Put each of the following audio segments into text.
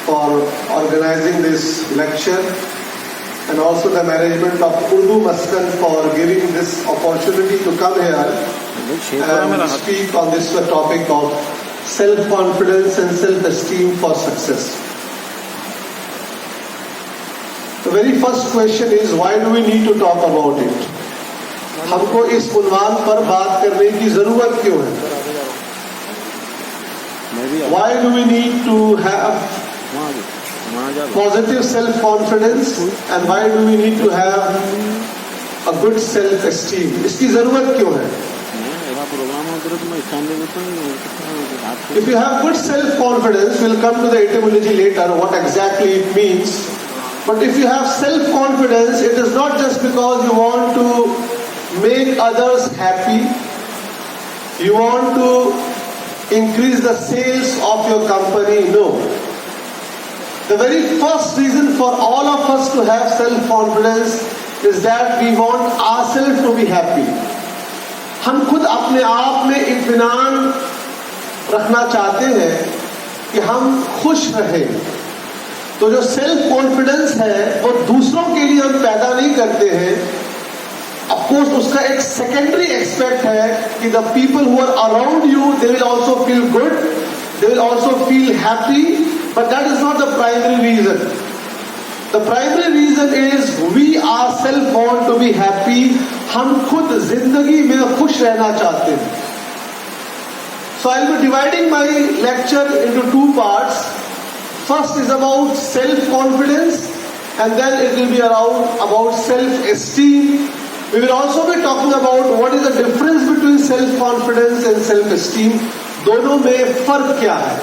for organizing this lecture, and also the management of Urdu Maskan for giving this opportunity to come here and speak on this topic of self-confidence and self-esteem for success. The very first question is, why do we need to talk about it? हमको इस उन्वान पर बात करने की जरूरत क्यों है? Why do we need to have positive self-confidence and why do we need to have a good self-esteem? इसकी जरूरत क्यों है? If you have good self-confidence, we'll come to the etymology later, what exactly it means. But if you have self-confidence, it is not just because you want to make others happy, you want to increase the sales of your company. No. The very first reason for all of us to have self-confidence is that we want ourselves to be happy. हम खुद अपने आप में इत्मीनान रखना चाहते हैं कि हम खुश रहें. तो जो सेल्फ कॉन्फिडेंस है वो दूसरों के लिए हम पैदा नहीं करते हैं. ऑफकोर्स उसका एक सेकेंडरी एस्पेक्ट है कि the people who are around you they will also feel good, they will also feel happy, but that is not the primary reason. The primary reason is we ourselves want to be happy. हम खुद जिंदगी में खुश रहना चाहते हैं. So I will be dividing my lecture into two parts. First is about self-confidence and then it will be about self-esteem. We will also be talking about what is the difference between self-confidence and self-esteem. दोनों में फर्क क्या है.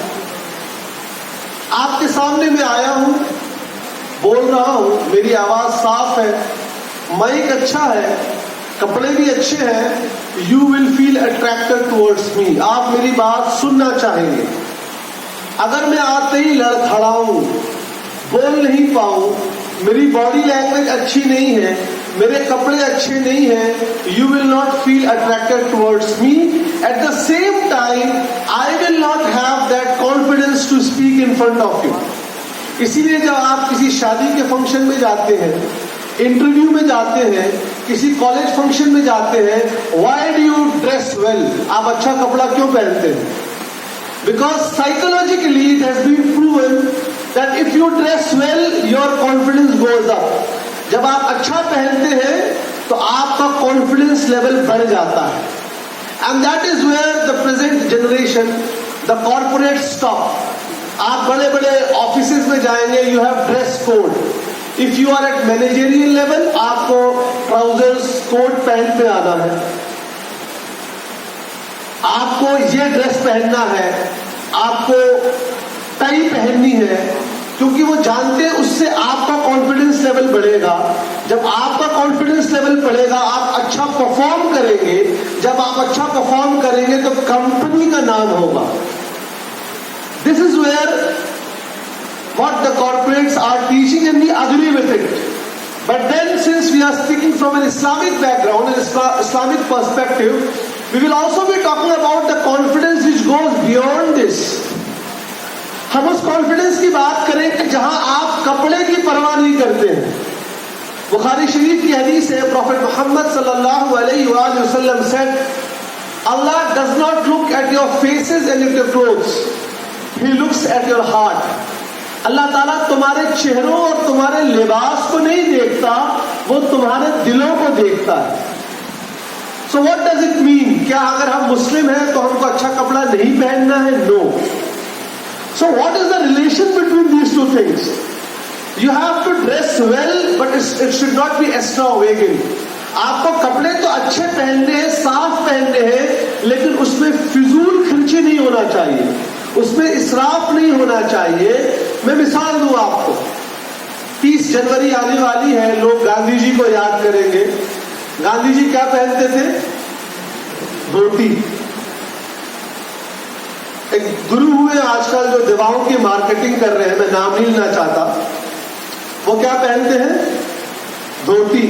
आपके सामने मैं आया हूं, बोल रहा हूं, मेरी आवाज साफ है, माइक अच्छा है, कपड़े भी अच्छे हैं. You will feel attracted towards me. आप मेरी बात सुनना चाहेंगे. अगर मैं आते ही लड़खड़ाऊं, बोल नहीं पाऊं, मेरी बॉडी लैंग्वेज अच्छी नहीं है, मेरे कपड़े अच्छे नहीं हैं, you will not feel attracted towards me. At the same time I will not have that confidence to speak in front of you. इसीलिए जब आप किसी शादी के फंक्शन में जाते हैं, इंटरव्यू में जाते हैं, किसी कॉलेज फंक्शन में जाते हैं, why do you dress well? आप अच्छा कपड़ा क्यों पहनते हैं? Because psychologically it has been proven that if you dress well, your confidence goes up. जब आप अच्छा पहनते हैं तो आपका confidence level बढ़ जाता है. And that is where the present generation, the corporate stop. आप बड़े बड़े offices में जाएंगे, you have dress code. If you are at managerial level, आपको trousers, coat, pant पे आना है. आपको ये ड्रेस पहनना है, आपको टाई पहननी है, क्योंकि वो जानते हैं उससे आपका कॉन्फिडेंस लेवल बढ़ेगा. जब आपका कॉन्फिडेंस लेवल बढ़ेगा आप अच्छा परफॉर्म करेंगे. जब आप अच्छा परफॉर्म करेंगे तो कंपनी का नाम होगा. This is where what the corporates are teaching and we agree with it. But then since we are speaking from an Islamic background and Islamic perspective, we will also be talking about the confidence which goes beyond this. हम उस confidence की बात करें जहां आप कपड़े की परवाह नहीं करते हैं. बुखारी शरीफ की हदीस है, प्रॉफेट मोहम्मद सल्लल्लाहु अलैहि वसल्लम said, Allah does not look at your faces and at your clothes, He looks at your heart. अल्लाह ताला तुम्हारे चेहरों और तुम्हारे लिबास को नहीं देखता, वो तुम्हारे दिलों को देखता है. So what does it mean? क्या अगर हम मुस्लिम हैं तो हमको अच्छा कपड़ा नहीं पहनना है? No. So what is the relation between these two things? You have to dress well, but it should not be extravagant. आपको कपड़े तो अच्छे पहनने हैं, साफ पहनने हैं, लेकिन उसमें फिजूल खर्ची नहीं होना चाहिए, उसमें इसराफ नहीं होना चाहिए. मैं मिसाल दूं आपको. 30 जनवरी आने वाली है, लोग गांधी जी को याद करेंगे. गांधी जी क्या पहनते थे? धोती. एक गुरु हुए आजकल जो दवाओं की मार्केटिंग कर रहे हैं, मैं नाम नहीं लेना चाहता, वो क्या पहनते हैं? धोती.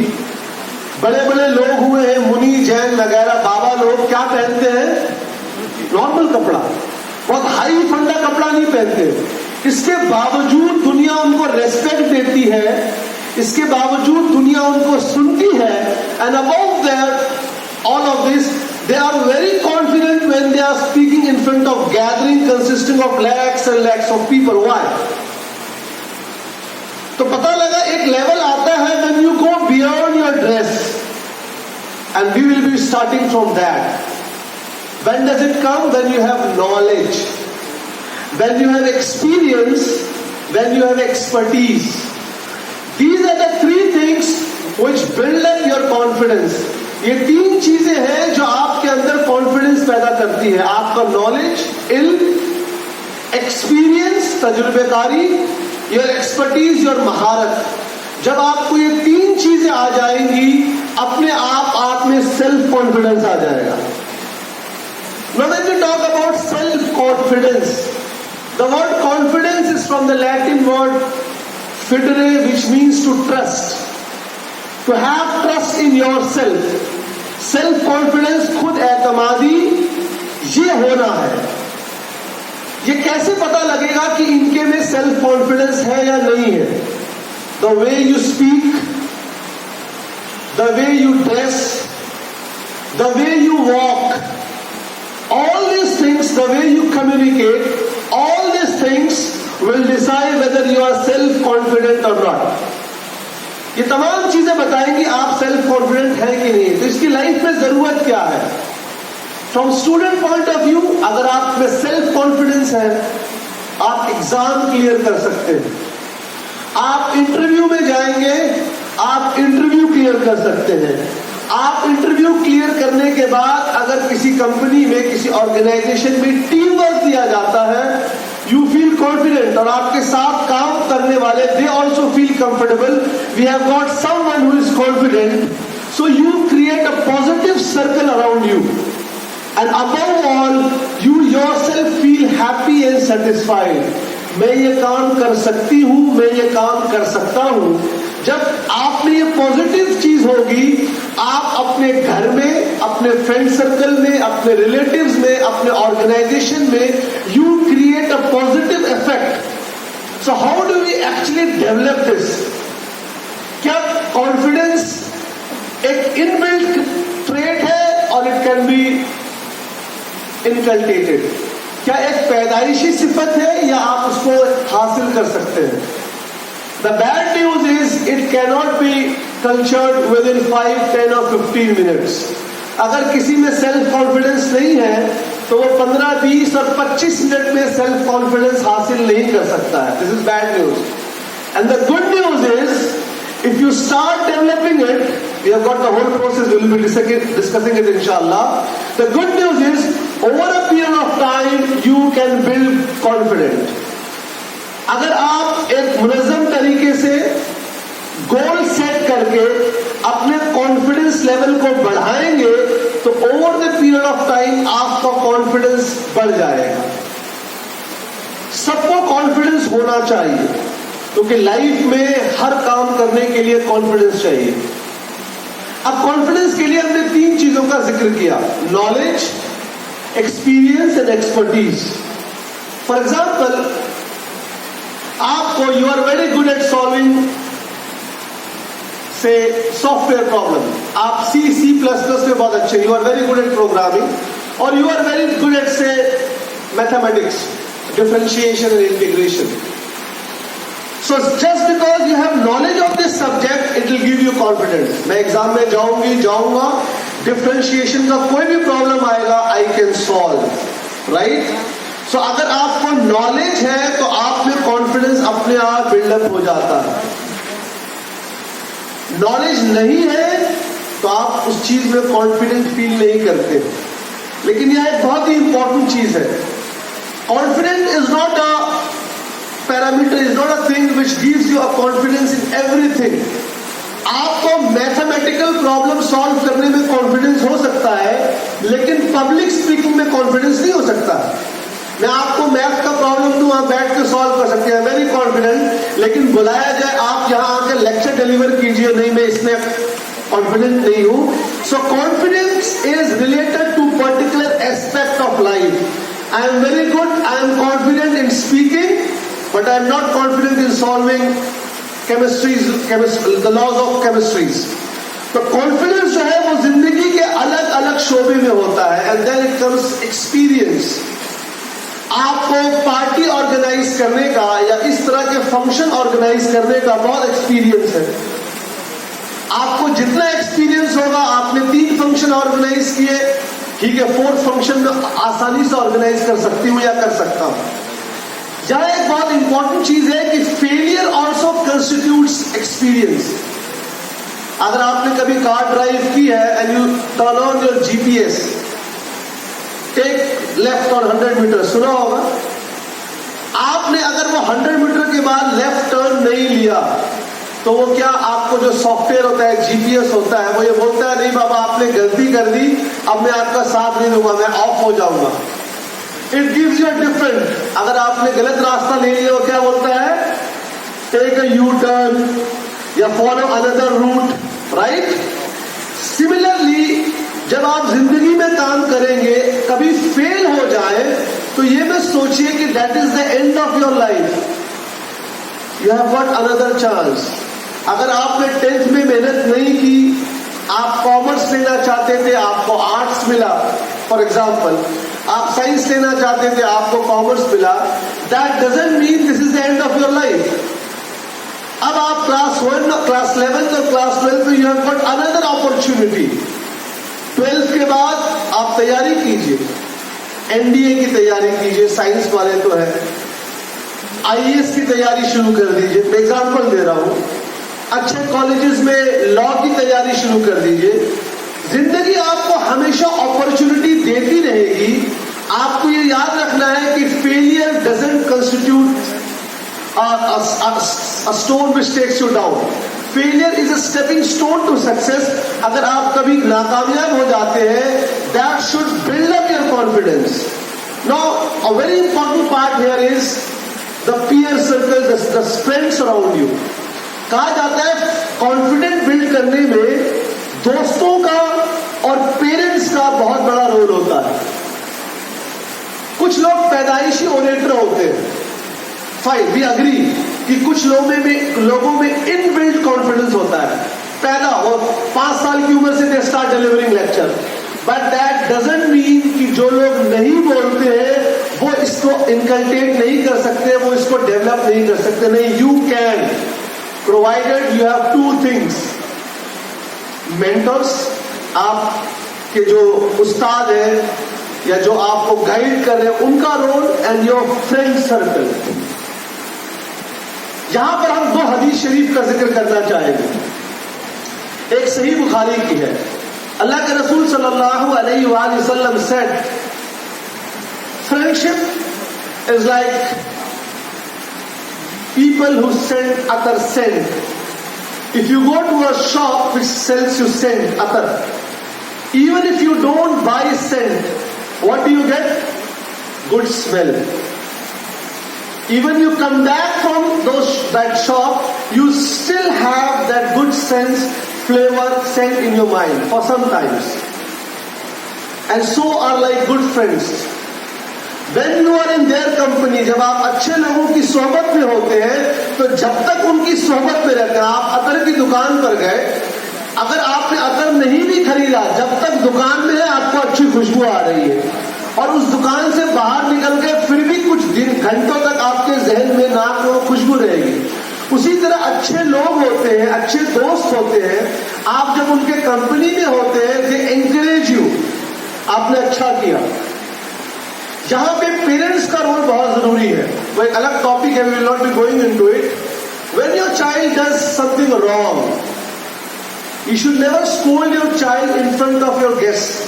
बड़े बड़े लोग हुए हैं, मुनि, जैन वगैरह, बाबा लोग क्या पहनते हैं? नॉर्मल कपड़ा, बहुत हाई फंडा कपड़ा नहीं पहनते. इसके बावजूद दुनिया उनको रेस्पेक्ट देती है, इसके बावजूद दुनिया उनको सुनती है, and above that all of this they are very confident when they are speaking in front of gathering consisting of lakhs and lakhs of people. Why? तो पता लगा एक लेवल आता है when you go beyond your dress, and we will be starting from that. When does it come? When you have knowledge, when you have experience, when you have expertise. These are the three things which build up your confidence. ये तीन चीजें हैं जो आपके अंदर confidence पैदा करती है. आपका नॉलेज, इल्म, एक्सपीरियंस, तजुर्बेकारी, योर एक्सपर्टीज, योर महारत. जब आपको ये तीन चीजें आ जाएंगी, अपने आप में सेल्फ कॉन्फिडेंस आ जाएगा. Now when we talk about self-confidence, the word confidence is from the Latin word fidere, which means to trust. To have trust in yourself. Self-confidence, खुद एतमादी, ये होना है. ये कैसे पता लगेगा कि इनके में सेल्फ कॉन्फिडेंस है या नहीं है? The way you speak, the way you dress, the way you walk, all these things, the way you communicate, all these things will decide whether you are self-confident or not. ये तमाम चीजें बताएंगी आप self confident हैं कि नहीं. तो इसकी लाइफ में जरूरत क्या है? From student point of view, अगर आप में सेल्फ कॉन्फिडेंस है, आप एग्जाम क्लियर कर सकते हैं. आप इंटरव्यू में जाएंगे, आप इंटरव्यू क्लियर कर सकते हैं. आप इंटरव्यू क्लियर करने के बाद अगर किसी कंपनी में, किसी ऑर्गेनाइजेशन में टीम वर्क दिया जाता है, यू फील कॉन्फिडेंट, और आपके साथ काम करने वाले they also feel comfortable. We have got someone who is confident, so you create a positive circle around you, and above all you yourself feel happy and satisfied. मैं ये काम कर सकती हूं, मैं ये काम कर सकता हूं. जब आप में ये पॉजिटिव चीज होगी, आप अपने घर में, अपने फ्रेंड सर्कल में, अपने रिलेटिव्स में, अपने ऑर्गेनाइजेशन में, you create a positive effect. So how do we actually develop this? क्या कॉन्फिडेंस एक इनबिल्ट ट्रेट है और इट कैन बी इनकल्टेटेड? क्या एक पैदाइशी सिफत है या आप उसको हासिल कर सकते हैं? The bad news is it cannot be cultured within 5, 10 or 15 minutes. अगर किसी में सेल्फ कॉन्फिडेंस नहीं है तो वो 15, 20 और 25 मिनट में सेल्फ कॉन्फिडेंस हासिल नहीं कर सकता है. This is bad news. And the good news is, if you start developing it, we have got the whole process, we will be discussing it inshallah. The good news is, over a period of time, you can build confidence. अगर आप एक मुनज़्ज़म तरीके से goal set करके अपने confidence level को बढ़ाएंगे तो over the period of time आपका कॉन्फिडेंस बढ़ जाएगा. सबको कॉन्फिडेंस होना चाहिए, क्योंकि लाइफ में हर काम करने के लिए कॉन्फिडेंस चाहिए. अब कॉन्फिडेंस के लिए हमने तीन चीजों का जिक्र किया: knowledge, experience and expertise. For example, आपको, you are very good at solving say software problem, आप C++ में बहुत अच्छे, you are very good at programming, और you are very good at say mathematics, differentiation and integration. So just because you have knowledge of this subject, it will give you confidence. मैं exam में जाऊंगा, differentiation का कोई भी problem आएगा, I can solve, right? सो अगर आपको knowledge है तो आप में कॉन्फिडेंस अपने आप बिल्डअप हो जाता है. नॉलेज नहीं है तो आप उस चीज में कॉन्फिडेंट फील नहीं करते. लेकिन यह एक बहुत ही इंपॉर्टेंट चीज है. Confident is not a parameter, is not a thing which gives you a confidence in everything. आपको मैथमेटिकल प्रॉब्लम सॉल्व करने में कॉन्फिडेंस हो सकता है, लेकिन पब्लिक स्पीकिंग में कॉन्फिडेंस नहीं हो सकता. मैं आपको मैथ का प्रॉब्लम दूं, आप बैठ के सॉल्व कर सकते हैं, वेरी कॉन्फिडेंट, लेकिन बुलाया जाए आप यहां आकर लेक्चर डिलीवर कीजिए, नहीं मैं इसमें कॉन्फिडेंट नहीं हूं. So confidence is related to particular aspect of life. I am very good, I am confident in speaking, but I am not confident in solving the laws of chemistries. तो confidence जो है वो जिंदगी के अलग अलग शोबे में होता है. And then it comes experience. आपको पार्टी ऑर्गेनाइज करने का या इस तरह के फंक्शन ऑर्गेनाइज करने का बहुत एक्सपीरियंस है. आपको जितना एक्सपीरियंस होगा, आपने 3 फंक्शन ऑर्गेनाइज किए, ठीक है, 4th फंक्शन में आसानी से ऑर्गेनाइज कर सकती हूं या कर सकता हूं. यहां एक बहुत इंपॉर्टेंट चीज है कि फेलियर ऑल्सो कंस्टिट्यूट्स एक्सपीरियंस. अगर आपने कभी कार ड्राइव की है and you turn on your GPS, take left on 100 metre, सुना होगा. आपने अगर वो 100 मीटर के बाद लेफ्ट टर्न नहीं लिया तो वो क्या, आपको जो सॉफ्टवेयर होता है, जीपीएस होता है, वो ये बोलता है नहीं बाबा आपने गलती कर दी, अब मैं आपका साथ नहीं दूंगा, मैं ऑफ हो जाऊंगा. It gives you a different. अगर आपने गलत रास्ता ले लिया, वो क्या बोलता है, टेक अ यू टर्न या follow another root, right. Similarly जब आप जिंदगी में काम करेंगे, कभी फेल हो जाए तो ये मत सोचिए कि that is the end of your life. You have got another chance. अगर आपने 10th में मेहनत नहीं की, आप कॉमर्स लेना चाहते थे, आपको आर्ट्स मिला, फॉर एग्जाम्पल, आप साइंस लेना चाहते थे, आपको कॉमर्स मिला, that doesn't mean this is the end of your life. अब आप क्लास 1, क्लास 11 और क्लास 12 में you have got another opportunity. 12th के बाद आप तैयारी कीजिए, एनडीए की तैयारी कीजिए, साइंस वाले तो है, आईएएस की तैयारी शुरू कर दीजिए. मैं एग्जाम्पल दे रहा हूं. अच्छे कॉलेजेस में लॉ की तैयारी शुरू कर दीजिए. जिंदगी आपको हमेशा अपॉर्चुनिटी देती रहेगी. आपको ये याद रखना है कि failure doesn't constitute a stone which takes you down. Failure is a stepping stone to success. अगर आप कभी नाकामयाब हो जाते हैं, that should build up your confidence. Now, a very important part here is the peer circle, the friends around you. कहा जाता है कॉन्फिडेंस बिल्ड करने में दोस्तों का और पेरेंट्स का बहुत बड़ा रोल होता है. कुछ लोग पैदाइशी ओरेटर होते हैं, फाइन, वी अग्री कि कुछ लोगों में इनबिल्ट कॉन्फिडेंस होता है. पैदा वो 5 साल की उम्र से they start delivering lecture. But that doesn't mean कि जो लोग नहीं बोलते हैं वो इसको इनकल्केट नहीं कर सकते, वो इसको डेवलप नहीं कर सकते. नहीं, you can, provided you have 2 things. Mentors, आपके जो उस्ताद हैं या जो आपको गाइड कर रहे हैं, उनका role, and your friend circle. यहां पर हम 2 हदीस शरीफ का जिक्र करना चाहेंगे. एक सही बुखारी की है. अल्लाह के रसूल सल्लल्लाहु अलैहि वसल्लम said, friendship is like people who send other scent. If you go to a shop which sells you scent, other, even if you don't buy scent, what do you get? Good smell. Even you come back from that shop, you still have that good sense, flavor, scent in your mind for some times. And so are like good friends. When you are in their company, जब आप अच्छे लोगों की सोहबत में होते हैं, तो जब तक उनकी सोहबत में रहकर आप अतर की दुकान पर गए, अगर आपने अतर नहीं भी खरीदा, जब तक दुकान में है आपको अच्छी खुशबू आ रही है, और उस दुकान से बाहर निकल के फिर भी कुछ दिन, घंटों तक आपके जहन में, नाक में वो खुशबू रहेगी. उसी तरह अच्छे लोग होते हैं, अच्छे दोस्त होते हैं, आप जब उनके कंपनी में होते हैं, दे एनकरेज यू, आपने अच्छा किया. जहां पे पेरेंट्स का रोल बहुत जरूरी है, वो एक अलग टॉपिक है, we will not be going into it. When your child does something wrong, you should never scold your child in front of your guest.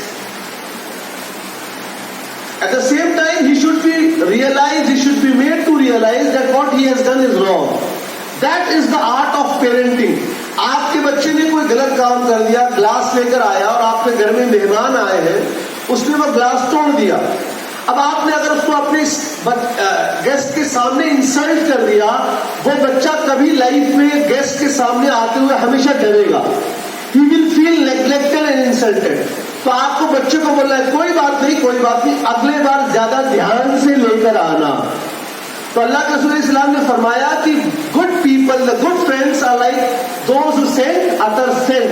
At the same time, he should be made to realize that what he has done is wrong. That is the art of parenting. आपके बच्चे ने कोई गलत काम कर दिया, glass लेकर आया और आपके घर में मेहमान आए हैं, उसने वो ग्लास तोड़ दिया. अब आपने अगर उसको अपने गेस्ट के सामने इंसल्ट कर दिया, वो बच्चा कभी लाइफ में गेस्ट के सामने आते हुए हमेशा डरेगा. He will feel neglected and insulted. तो आपको बच्चे को बोलना है कोई बात नहीं, अगले बार ज्यादा ध्यान से लेकर आना. तो अल्लाह के रसूल इस्लाम ने फरमाया कि good people, the good friends are like those who send others send,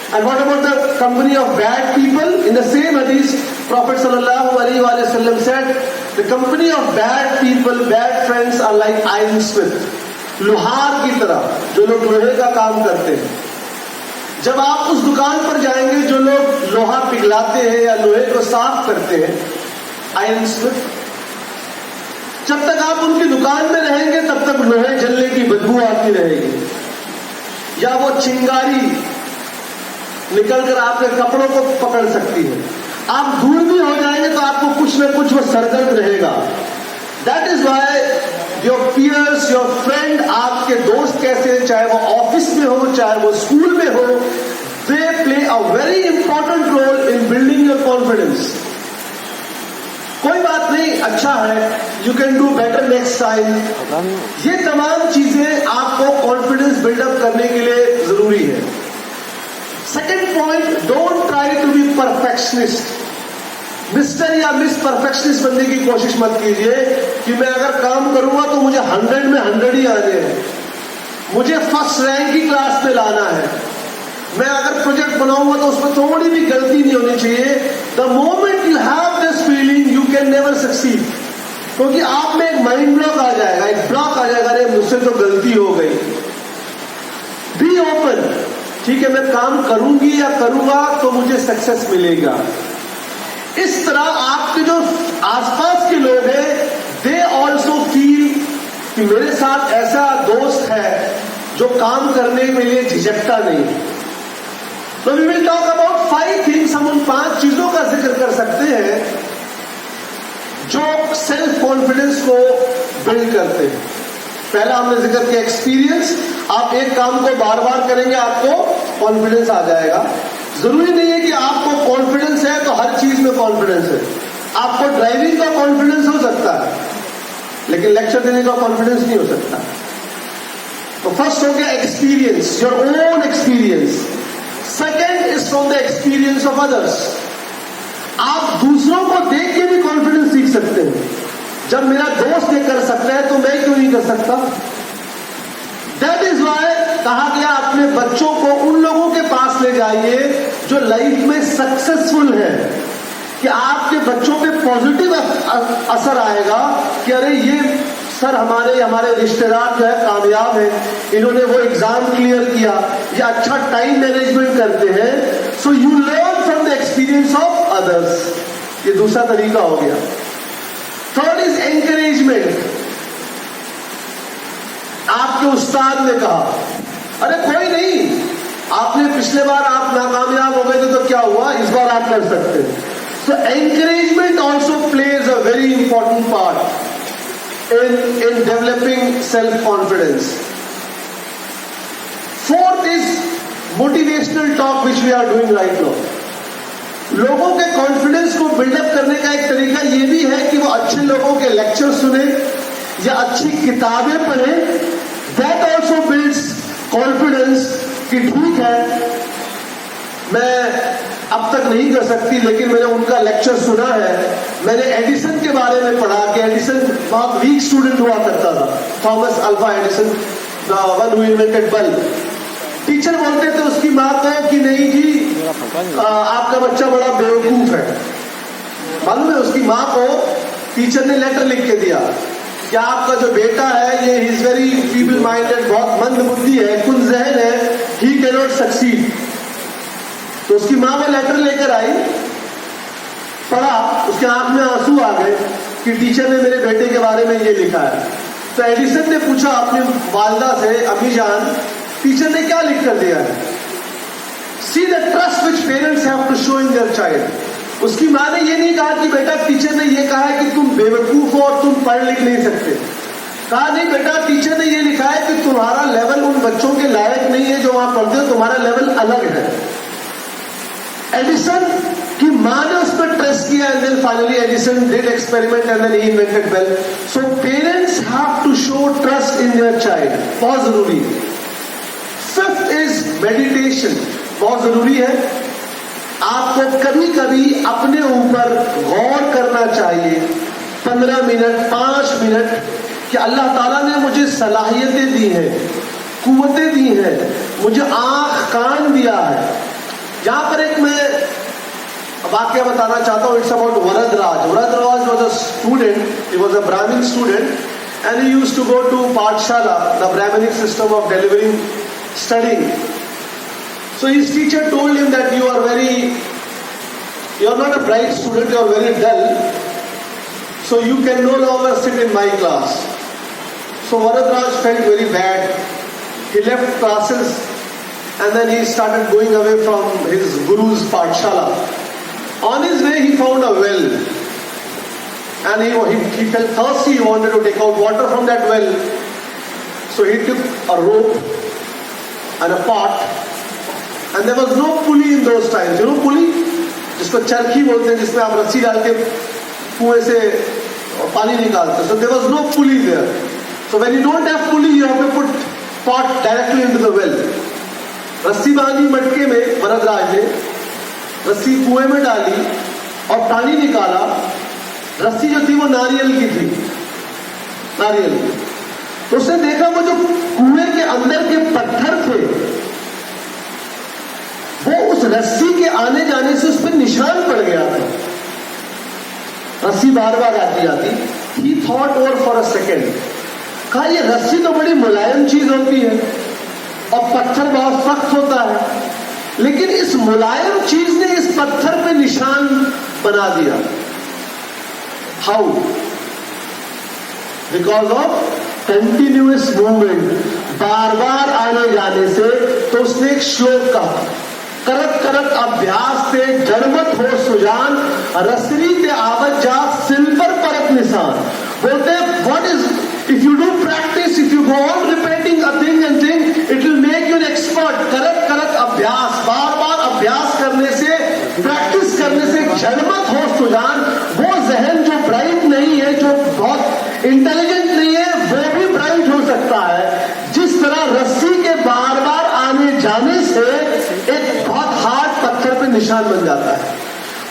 and what about the company of bad people? In the same hadith, Prophet sallallahu alaihi wasallam said, the company of bad people, bad friends are like ironsmith, लोहार की तरह, जो लोग लोहे का काम करते हैं। जब आप उस दुकान पर जाएंगे जो लोग लोहा पिघलाते हैं या लोहे को साफ करते हैं, आयरनस्मिथ, जब तक आप उनकी दुकान में रहेंगे तब तक लोहे जलने की बदबू आती रहेगी, या वो चिंगारी निकलकर आपके कपड़ों को पकड़ सकती है। आप दूर भी हो जाएंगे तो आपको कुछ न कुछ वो सरदर्द रहेगा। That is why your peers, your friend, आपके दोस्त कैसे, चाहे वो ऑफिस में हो, चाहे वो स्कूल में हो, they play a very important role in building your confidence. कोई बात नहीं, अच्छा है, you can do better next time. ये तमाम चीजें आपको कॉन्फिडेंस बिल्डअप करने के लिए जरूरी है। Second point, don't try to be perfectionist. Mister या मिस परफेक्शनिस्ट बनने की कोशिश मत कीजिए कि मैं अगर काम करूंगा तो मुझे 100 में 100 ही आने हैं, मुझे फर्स्ट रैंक की क्लास में लाना है, मैं अगर प्रोजेक्ट बनाऊंगा तो उसमें थोड़ी भी गलती नहीं होनी चाहिए। The moment you have this feeling you can never succeed, क्योंकि आप में एक माइंड ब्लॉक आ जाएगा, एक ब्लॉक आ जाएगा, अरे मुझसे तो गलती हो गई। बी ओपन, ठीक है, मैं काम करूंगी या करूंगा तो मुझे सक्सेस मिलेगा। इस तरह आपके जो आसपास के लोग हैं, दे ऑल्सो फील कि मेरे साथ ऐसा दोस्त है जो काम करने के लिए झिझकता नहीं। तो we will talk about 5 things. हम उन 5 चीजों का जिक्र कर सकते हैं जो सेल्फ कॉन्फिडेंस को बिल्ड करते हैं। पहला हमने जिक्र किया एक्सपीरियंस। आप एक काम को बार बार करेंगे, आपको कॉन्फिडेंस आ जाएगा। जरूरी नहीं है कि आपको कॉन्फिडेंस है तो हर चीज में कॉन्फिडेंस है। आपको ड्राइविंग का कॉन्फिडेंस हो सकता है, लेकिन लेक्चर देने का कॉन्फिडेंस नहीं हो सकता। तो फर्स्ट हो गया experience, your own experience. Second is from the experience of others. आप दूसरों को देख के भी कॉन्फिडेंस सीख सकते हैं। जब मेरा दोस्त ये कर सकता है तो मैं क्यों नहीं कर सकता? दैट इज वाई कहा गया अपने बच्चों को उन लोगों के पास ले जाइए जो लाइफ में सक्सेसफुल है, कि आपके बच्चों पे पॉजिटिव असर आएगा कि अरे ये सर हमारे रिश्तेदार जो है कामयाब है, इन्होंने वो एग्जाम क्लियर किया, ये अच्छा टाइम मैनेजमेंट करते हैं। So you learn from the experience of others. ये दूसरा तरीका हो गया। Third is encouragement. आपके उस्ताद ने कहा अरे कोई नहीं, आपने पिछले बार आप नाकामयाब हो गए थे तो क्या हुआ, इस बार आप कर सकते हैं। So encouragement also plays a very important part in developing self-confidence. Fourth is motivational talk which we are doing right now. लोगों के कॉन्फिडेंस को बिल्डअप करने का एक तरीका ये भी है कि वो अच्छे लोगों के लेक्चर सुने या अच्छी किताबें पढ़े। That also builds confidence कि ठीक है मैं अब तक नहीं कर सकती लेकिन मैंने उनका लेक्चर सुना है। मैंने एडिसन के बारे में पढ़ा कि एडिसन बहुत वीक स्टूडेंट हुआ करता था, Thomas alpha Edison, the one who invented bulb. Teacher बोलते थे उसकी माँ को कि नहीं जी आपका बच्चा बड़ा बेवकूफ है। मालूम है उसकी माँ को टीचर ने लेटर लिख के दिया कि आपका जो बेटा है ये इज वेरी फीबल माइंडेड, बहुत मंद बुद्धि है, कुन जहन है, ही कैन नॉट सक्सीड। तो उसकी माँ वो लेटर लेकर आई, पढ़ा, उसके आंख में आंसू आ गए कि टीचर ने मेरे बेटे के बारे में ये लिखा है। तो एडिसन ने पूछा अपनी वालदा से, अम्मी जान टीचर ने क्या लिख कर दिया है? See the trust which parents have to show in their child. उसकी माँ ने ये नहीं कहा कि बेटा टीचर ने ये कहा है कि तुम बेवकूफ हो और तुम पढ़ लिख नहीं सकते। कहा नहीं बेटा, टीचर ने ये लिखा है कि तुम्हारा लेवल उन बच्चों के लायक नहीं है जो वहां पढ़ते हो, तुम्हारा लेवल अलग है। एडिसन की माँ ने उस पर ट्रस्ट किया and then finally Edison did experiment and then he invented bell. So parents have to show trust in their child, बहुत जरूरी है। फिफ्थ इज मेडिटेशन, बहुत जरूरी है। आपको कभी कभी अपने ऊपर गौर करना चाहिए। 15 मिनट 5 मिनट कि अल्लाह ताला ने मुझे सलाहियतें दी हैं, कुव्वतें दी हैं, मुझे आंख कान दिया है। यहां पर एक मैं वाक्य बताना चाहता हूं। It's about Varadaraj. Varadaraj was a student, he was a Brahmin student and he used to go to Pathshala, the Brahminic system of delivering studying. So his teacher told him that you are not a bright student, you are very dull, so you can no longer sit in my class. So Varadraj felt very bad. He left classes and then he started going away from his guru's Pathshala. On his way he found a well. And he felt thirsty, he wanted to take out water from that well. So he took a rope and a pot, and there was no pulley in those times. You know pulley? जिसको चरखी बोलते हैं, जिसमें आप रस्सी डाल के कुएं से पानी निकालते. So there was no pulley there. So when you don't have pulley, you have to put pot directly into the well. रस्सी बांधी मटके में वरदराज ने, रस्सी कुएं में डाली और पानी निकाला. रस्सी जो थी वो नारियल की थी, नारियल की. तो उसने देखा वो जो कुएं के अंदर के पत्थर थे, वो उस रस्सी के आने जाने से उस पर निशान पड़ गया था. रस्सी बार बार आती जाती. ही thought over for a second. कहा ये रस्सी तो बड़ी मुलायम चीज होती है और पत्थर बहुत सख्त होता है, लेकिन इस मुलायम चीज ने इस पत्थर पे निशान बना दिया. How? Because of continuous movement, बार बार आने जाने से. तो उसने एक श्लोक कहा, करत करत अभ्यास से जड़मत हो सुजान, रसरी ते आवत जा सिल पर परत निशान. बोलते what is, if you do practice, if you go on repeating a thing and thing, it will make you an expert. करत करत अभ्यास, बार बार अभ्यास करने से, प्रैक्टिस करने से जड़मत हो सुजान. वो जहन जो ब्राइट नहीं है, जो बहुत इंटेलिजेंट नहीं है, वो भी ब्राइट हो सकता है. जिस तरह रस्सी के बार बार आने जाने से एक बहुत हार्ड पत्थर पे निशान बन जाता है.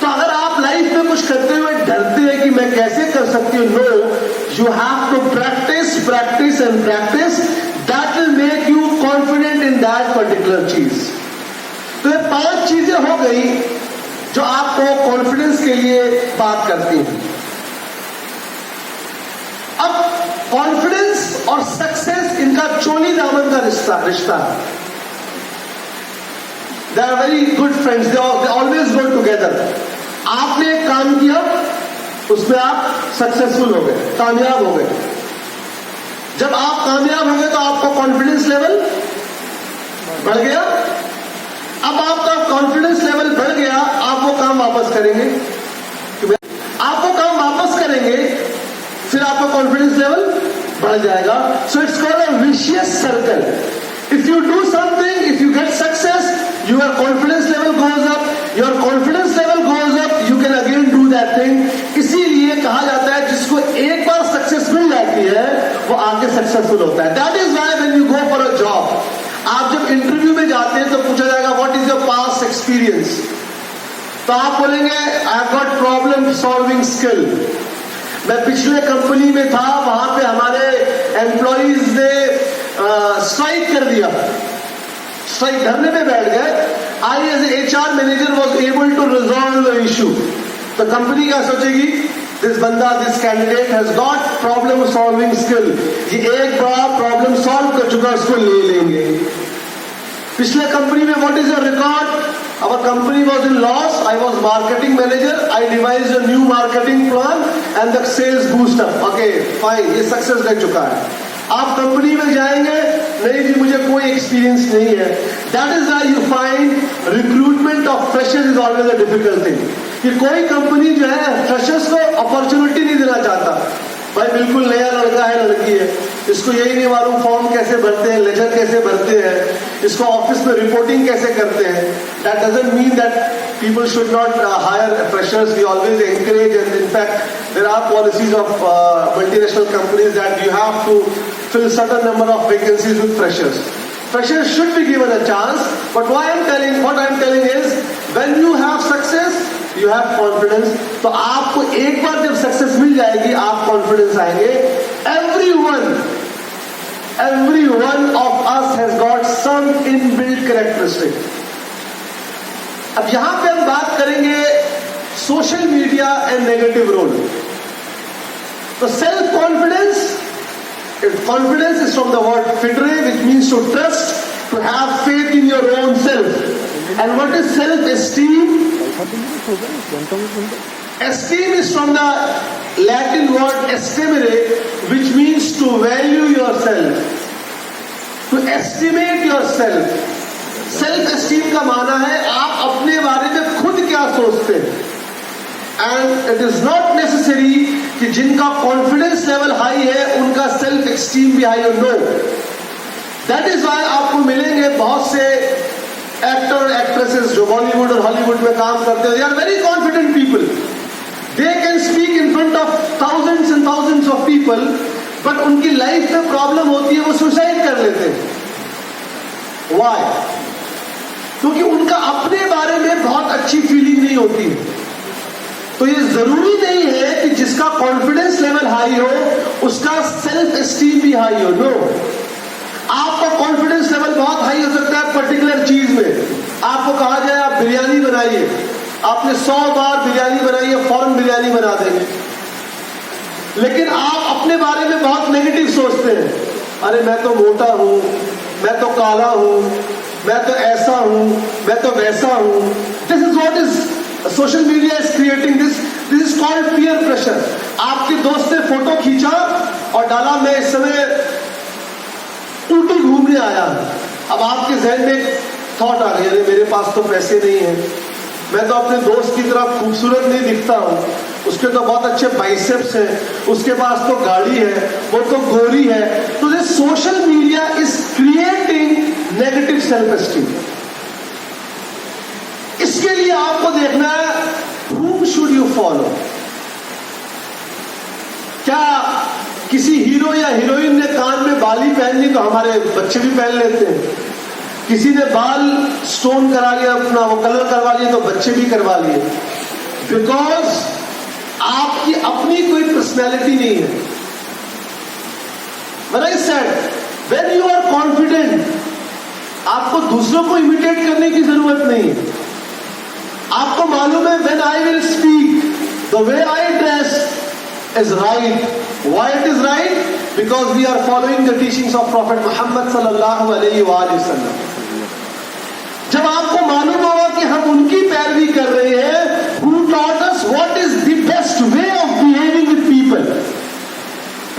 तो अगर आप लाइफ में कुछ करते हुए डरते हैं कि मैं कैसे कर सकती हूं, no, you have to practise practise and practise. That will make you confident in that particular चीज. तो ये 5 चीजें हो गई जो आपको कॉन्फिडेंस के लिए बात करती हैं. अब कॉन्फिडेंस और सक्सेस, इनका चोली दामन का रिश्ता है. They are very good friends, they always go together. आपने एक काम किया, उसमें आप सक्सेसफुल हो गए, कामयाब हो गए. जब आप कामयाब हो गए तो आपका कॉन्फिडेंस लेवल बढ़ गया. अब आपका कॉन्फिडेंस लेवल बढ़ गया, आप वो काम वापस करेंगे. आप वो काम वापस करेंगे, फिर आपका कॉन्फिडेंस लेवल बढ़ जाएगा. So it's called a vicious circle. If you do something, if you get success, your confidence level goes up. Your confidence level goes up, you can again do that thing. इसीलिए कहा जाता है जिसको एक बार success मिल जाती है वो आगे सक्सेसफुल होता है. That is why when you go for a job, आप जब इंटरव्यू में जाते हैं तो पूछा जाएगा what is your past experience. तो आप बोलेंगे I have got problem solving skill. मैं पिछले कंपनी में था, वहां पे हमारे एम्प्लॉइज ने स्ट्राइक कर दिया, स्ट्राइक धरने में बैठ गए. I as HR manager was able to resolve the issue. तो कंपनी क्या सोचेगी, दिस बंदा, this candidate has got problem solving skill. ये एक बार प्रॉब्लम सॉल्व कर चुका, उसको ले लेंगे. पिछले कंपनी में what is your record? Our company was in loss. I was marketing manager. I devised a new marketing plan and the sales boost up. Okay, fine. ये सक्सेस दे चुका है. आप कंपनी में जाएंगे, नहीं जी मुझे कोई एक्सपीरियंस नहीं है. That is why you find recruitment of freshers is always a difficult thing. कि कोई कंपनी जो है फ्रेशर्स को अपॉर्चुनिटी नहीं देना चाहता. भाई बिल्कुल नया लड़का है, लड़की है, इसको यही नहीं मालूम फॉर्म कैसे भरते हैं, लेजर कैसे भरते हैं, इसको ऑफिस में रिपोर्टिंग कैसे करते हैं. That doesn't mean that people should not hire freshers. We always encourage, and in fact there are policies of multinational companies that you have to fill certain number of vacancies with freshers. Freshers should be given a chance, but what I am telling is when you have success, you have confidence. तो आपको एक बार जब success मिल जाएगी, आप confidence आएंगे. every one of us has got some inbuilt characteristic. अब यहां पे हम बात करेंगे social media and negative role. तो self confidence is from the word fitre, which means to trust, to have faith in your own self. And what is self-esteem? Esteem is from the Latin word estimere, which means to value yourself, to estimate yourself. Self-esteem का माना है आप अपने बारे में खुद क्या सोचते हैं. And it is not necessary कि जिनका कॉन्फिडेंस लेवल हाई है उनका सेल्फ एक्सटीम भी हाई हो. नो, दैट इज व्हाई आपको मिलेंगे बहुत से एक्टर एक्ट्रेसेस जो बॉलीवुड और हॉलीवुड में काम करते हैं. They are very confident people. They can speak in front of thousands and thousands of people, but उनकी लाइफ में प्रॉब्लम होती है, वो सुसाइड कर लेते हैं. व्हाई? क्योंकि उनका अपने बारे में बहुत अच्छी फीलिंग नहीं होती है. तो ये जरूरी नहीं है कि जिसका कॉन्फिडेंस लेवल हाई हो उसका सेल्फ एस्टीम भी हाई हो. नो, आपका कॉन्फिडेंस लेवल बहुत हाई हो सकता है पर्टिकुलर चीज में. आपको कहा जाए आप बिरयानी बनाइए, आपने 100 बार बिरयानी बनाई है, फौरन बिरयानी बना देंगे. लेकिन आप अपने बारे में बहुत नेगेटिव सोचते हैं. अरे मैं तो मोटा हूं, मैं तो काला हूं, मैं तो ऐसा हूं, मैं तो वैसा हूं. This is what is social media is creating. This is called peer pressure. आपके दोस्त ने फोटो खींचा और डाला मैं इस समय उल्टी घूमने आया. अब आपके जहन में एक थॉट आ गई, अरे मेरे पास तो पैसे नहीं है, मैं तो अपने दोस्त की तरह खूबसूरत नहीं दिखता हूं, उसके तो बहुत अच्छे बाइसेप्स हैं, उसके पास तो गाड़ी है, वो तो गोरी है. तो this social media is creating negative self esteem. इसके लिए आपको देखना है whom should you follow. क्या किसी हीरो या हीरोइन ने कान में बाली पहननी तो हमारे बच्चे भी पहन लेते हैं. किसी ने बाल स्टोन करा लिया, अपना वो कलर करवा लिया तो बच्चे भी करवा लिए. बिकॉज आपकी अपनी कोई पर्सनैलिटी नहीं है. When I said, when you are confident, आपको दूसरों को इमिटेट करने की जरूरत नहीं है. आपको मालूम है when I will speak, the way I dress is right. Why it is right? Because we are following the teachings of Prophet Muhammad sallallahu alaihi wasallam. जब आपको मालूम होगा कि हम उनकी पैरवी कर रहे हैं, who taught us what is the best way of behaving with people.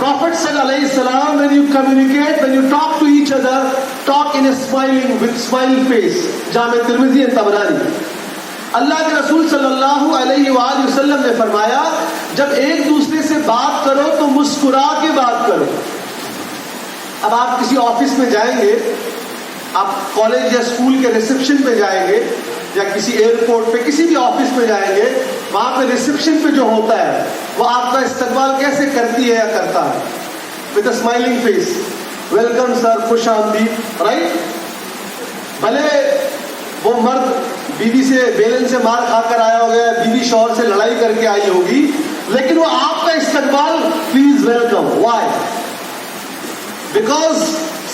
Prophet sallallahu alaihi wasallam, when you communicate, when you talk to each other, talk in a smiling, with smiling face. जामे तिर्मिज़ी और तबरानी. अल्लाह के रसूल सल्लल्लाहु अलैहि वसल्लम ने फरमाया, जब एक दूसरे से बात करो तो मुस्कुरा के बात करो. अब आप किसी ऑफिस में जाएंगे, आप कॉलेज या स्कूल के रिसेप्शन पे जाएंगे, या किसी एयरपोर्ट पे किसी भी ऑफिस में जाएंगे, वहां पे रिसेप्शन पे जो होता है वो आपका इस्तकबाल कैसे करती है या करता है? With a smiling face. Welcome sir, खुश आमदीद. राइट? भले वो मर्द बीवी से बेलन से मार खाकर आया होगा, बीवी शौहर से लड़ाई करके आई होगी, लेकिन वो आपका इस्तकबाल please welcome. Why? Because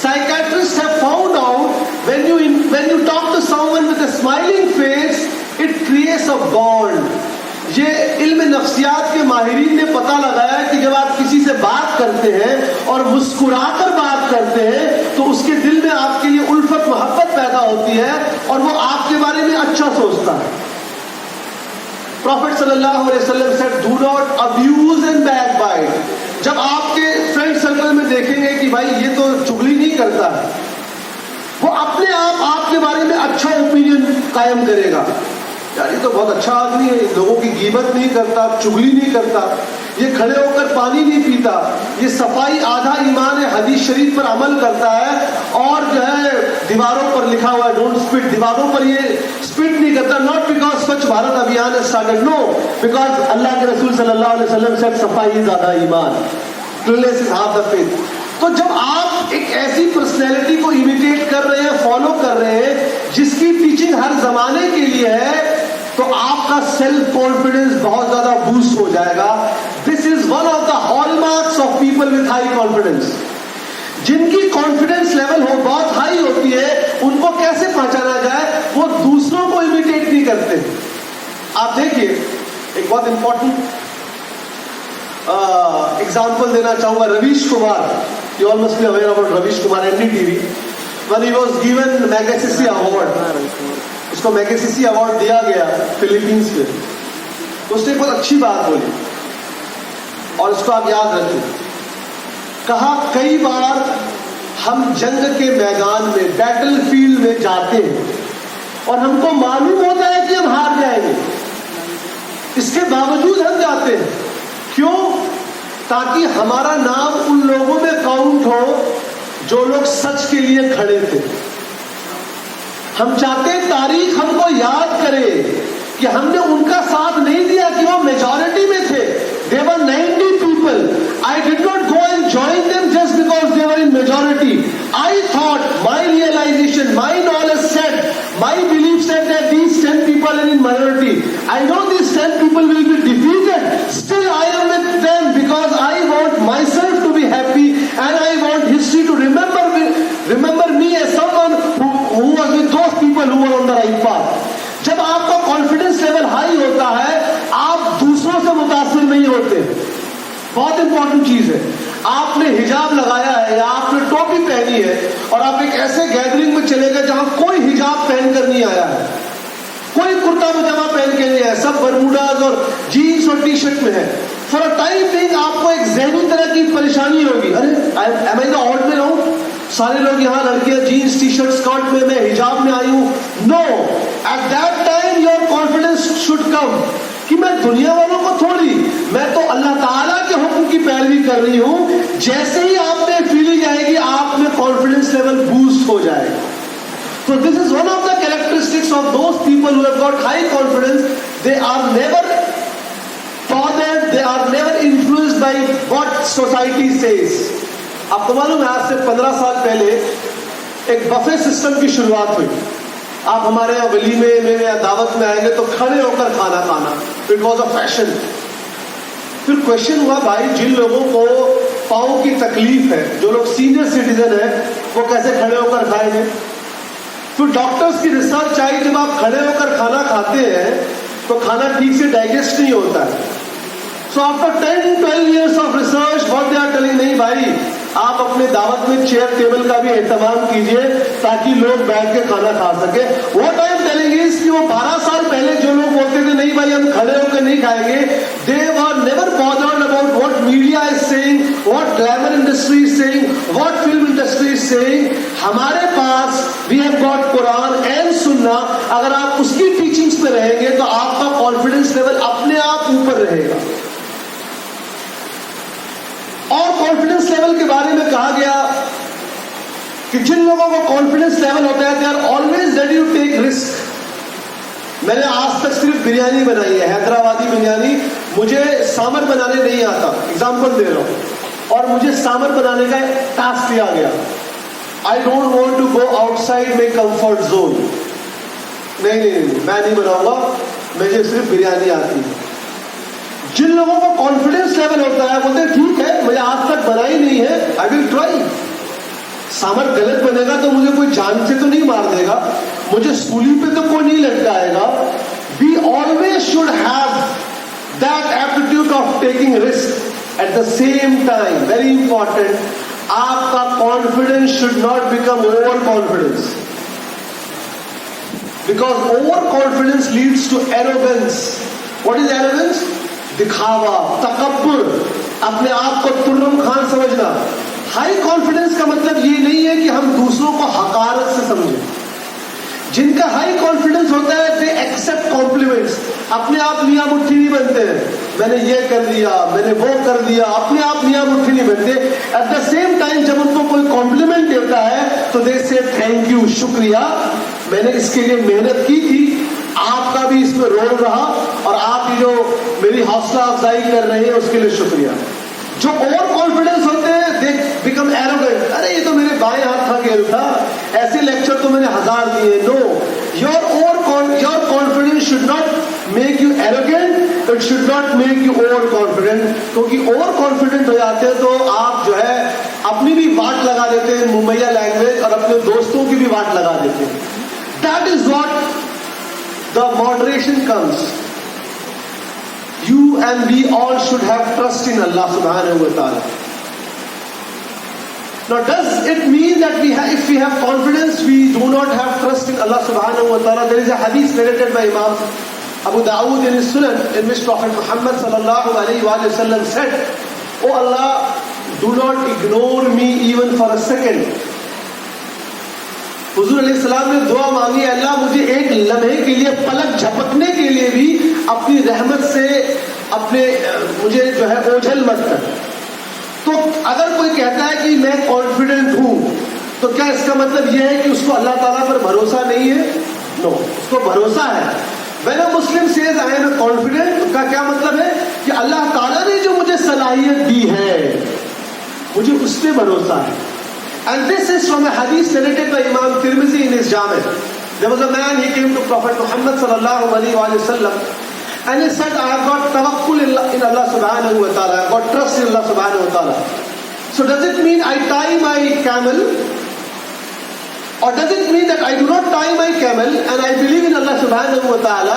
psychiatrists have found out when you talk to someone with a smiling face, it creates a bond. ये इल्म नफ्सियात के माहिरीन ने पता लगाया कि जब आप किसी से बात करते हैं और मुस्कुराकर बात करते हैं तो उसके दिल में आपके लिए उल्फत मोहब्बत पैदा होती है और वो आपके बारे में अच्छा सोचता है. Prophet sallallahu alaihi wasallam said, do not abuse and backbite. जब आपके फ्रेंड सर्कल में देखेंगे कि भाई ये तो चुगली नहीं करता, वो अपने आप आपके बारे में अच्छा ओपिनियन कायम करेगा. यार ये तो बहुत अच्छा आदमी है, लोगों की गीबत नहीं करता, चुगली नहीं करता, ये खड़े होकर पानी नहीं पीता, ये सफाई आधा ईमान है, हदीस शरीफ पर अमल करता है, और जो है दीवारों पर लिखा हुआ है डोंट स्पिट, दीवारों पर ये स्पिट नहीं करता. नॉट बिकॉज स्वच्छ भारत अभियान है स्टार्टेड, नो, बिकॉज अल्लाह के रसूल सल्लल्लाहु अलैहि वसल्लम से सफाई ज्यादा ईमान, cleanness is half the faith. तो जब आप एक ऐसी पर्सनैलिटी को इमिटेट कर रहे हैं, फॉलो कर रहे हैं, जिसकी टीचिंग हर जमाने के लिए है, तो आपका सेल्फ कॉन्फिडेंस बहुत ज्यादा बूस्ट हो जाएगा. This is one of the hallmarks of people with high confidence. जिनकी कॉन्फिडेंस लेवल हो बहुत हाई होती है, उनको कैसे पहचाना जाए? वो दूसरों को इमिटेट नहीं करते। आप देखिए, एक बहुत इंपॉर्टेंट एग्जाम्पल देना चाहूंगा। Ravish Kumar, you all must be aware about Ravish Kumar, NDTV, when he was given Magsaysay award, उसको मैगसेसे अवार्ड दिया गया फिलीपींस में, तो उसने बहुत अच्छी बात बोली और इसको आप याद रखें। कहा, कई बार हम जंग के मैदान में, बैटल फील्ड में जाते हैं और हमको मालूम होता है कि हम हार जाएंगे, इसके बावजूद हम जाते हैं। क्यों? ताकि हमारा नाम उन लोगों में काउंट हो जो लोग सच के लिए खड़े थे। हम चाहते हैं तारीख हमको याद करे कि हमने उनका साथ नहीं दिया कि वो मेजॉरिटी में थे। They were 90 people. I did not go and join them just because they were in majority. I thought, my realization, my knowledge said, my belief said that these 10 people are in minority. I know these 10 people will be defeated. Still I am with them because I want myself to be happy and I want history to remember me as someone who was with those people who were on the right path. जब आपका confidence level high होता है, आप दूसरों से मुतासिर नहीं होते। बहुत इंपॉर्टेंट चीज है। आपने हिजाब लगाया है या आपने टोपी पहनी है और आप एक ऐसे गैदरिंग में चले गए जहां कोई हिजाब पहनकर नहीं आया है, कोई कुर्ता पजामा पहन के नहीं है, सब बरमूडाज और जीन्स और टी शर्ट में है। फॉर अ टाइम बिंग आपको एक ज़हनी तरह की परेशानी होगी, अरे एम आई द ऑड में रहूं, सारे लोग यहाँ लड़कियां जीन्स टी शर्ट स्कर्ट में, मैं हिजाब में आई हूं। No, at that time your confidence should come कि मैं दुनिया वालों को थोड़ी, मैं तो अल्लाह ताला के हुक्म की पैरवी कर रही हूं। जैसे ही आप में फीलिंग आएगी, आप में कॉन्फिडेंस लेवल बूस्ट हो जाएगा। So this is one of the characteristics of those people who have got high confidence. They are never bothered, they are never influenced by what society says. आपको मालूम है, आज से 15 साल पहले एक बफे सिस्टम की शुरुआत हुई। आप हमारे यहाँ वलीमे में या दावत में आएंगे तो खड़े होकर खाना खाना, इट वॉज अ फैशन। फिर क्वेश्चन हुआ, भाई जिन लोगों को पाँव की तकलीफ है, जो लोग सीनियर सिटीजन है, वो कैसे खड़े होकर खाएंगे? तो डॉक्टर्स की रिसर्च आई, जब आप खड़े होकर खाना खाते हैं तो खाना ठीक से डाइजेस्ट नहीं होता है। So after 10-12 years of research what they are telling, नहीं भाई, आप अपने दावत में चेयर टेबल का भी एहतमाम कीजिए ताकि लोग बैठ के खाना खा सके। What I am telling is कि वो 12 साल पहले जो लोग बोलते थे नहीं भाई हम खड़े होकर नहीं खाएंगे, they were never bothered about what media is saying, what glamour industry is saying, what film industry is saying. हमारे पास we have got Quran and Sunnah. अगर आप उसकी टीचिंग्स पे रहेंगे तो आपका कॉन्फिडेंस लेवल अपने आप ऊपर रहेगा। और कॉन्फिडेंस लेवल के बारे में कहा गया कि जिन लोगों को कॉन्फिडेंस लेवल होता है, they are always ready to take risk. मैंने आज तक सिर्फ बिरयानी बनाई है, हैदराबादी बिरयानी। मुझे सांबर बनाने नहीं आता, एग्जाम्पल दे रहा हूं, और मुझे सांबर बनाने का टास्क दिया गया। I don't want to go outside my comfort zone. नहीं, मैं नहीं बनाऊंगा, मुझे सिर्फ बिरयानी आती है। जिन लोगों को कॉन्फिडेंस लेवल होता है, बोलते हैं ठीक है, मुझे आज तक बनाई नहीं है, आई विल ट्राई। सांबर गलत बनेगा तो मुझे कोई जान से तो नहीं मार देगा, मुझे सूली पे तो कोई नहीं लटकाएगा। We always should have that aptitude of taking risk. At the same time, very important, आपका confidence should not become over confidence, because over confidence leads to arrogance. What is arrogance? दिखावा, तकब्बुर, अपने आप को तुर्रम खान समझना। हाई कॉन्फिडेंस का मतलब ये नहीं है कि हम दूसरों को हकारत से समझें। जिनका हाई कॉन्फिडेंस होता है, दे एक्सेप्ट कॉम्प्लीमेंट्स। अपने आप मियां मुट्ठी नहीं बनते हैं, मैंने ये कर दिया, मैंने वो कर दिया, अपने आप मियां मुट्ठी नहीं बनते। एट द सेम टाइम जब उनको कोई कॉम्प्लीमेंट देता है तो दे से थैंक यू, शुक्रिया, मैंने इसके लिए मेहनत की थी, आपका भी इसमें रोल रहा, और आप ये जो मेरी हौसला अफजाई कर रहे हैं उसके लिए शुक्रिया। जो ओवर कॉन्फिडेंस होते हैं, दे बिकम एरोगेंट। अरे ये तो मेरे बाएं हाथ का खेल था, ऐसे लेक्चर तो मैंने 1000 दिए। No, your confidence should not make you arrogant, it should not make you over confident, क्योंकि ओवर कॉन्फिडेंट हो जाते हैं तो आप जो है अपनी भी वाट लगा देते हैं, मुंबईया लैंग्वेज, और अपने दोस्तों की भी वाट लगा देते हैं. That is what the moderation comes. You and we all should have trust in Allah subhanahu wa ta'ala. Now does it mean that if we have confidence, we do not have trust in Allah subhanahu wa ta'ala? There is a hadith narrated by Imam Abu Dawood in his Sunan, in which Prophet Muhammad sallallahu alayhi wa sallam said, "Oh Allah, do not ignore me even for a second." हुजूर अलैहिस्सलाम ने दुआ मांगी, अल्लाह मुझे एक लम्हे के लिए, पलक झपकने के लिए भी अपनी रहमत से मुझे जो है ओझल मत कर. तो अगर कोई कहता है कि मैं कॉन्फिडेंट हूं, तो क्या इसका मतलब यह है कि उसको अल्लाह ताला पर भरोसा नहीं है? नो, उसको भरोसा है. When a Muslim says I am confident, उसका क्या मतलब है कि अल्लाह ताला ने जो मुझे सलाहियत दी है, मुझे उस पे भरोसा है. And this is from a hadith narrated by Imam Tirmidhi in his Jami'. There was a man, he came to Prophet Muhammad sallallahu alaihi wasallam, and he said, I have got tawakkul in Allah subhanahu wa ta'ala, I have got trust in Allah subhanahu wa ta'ala. So does it mean I tie my camel, or does it mean that I do not tie my camel and I believe in Allah subhanahu wa ta'ala,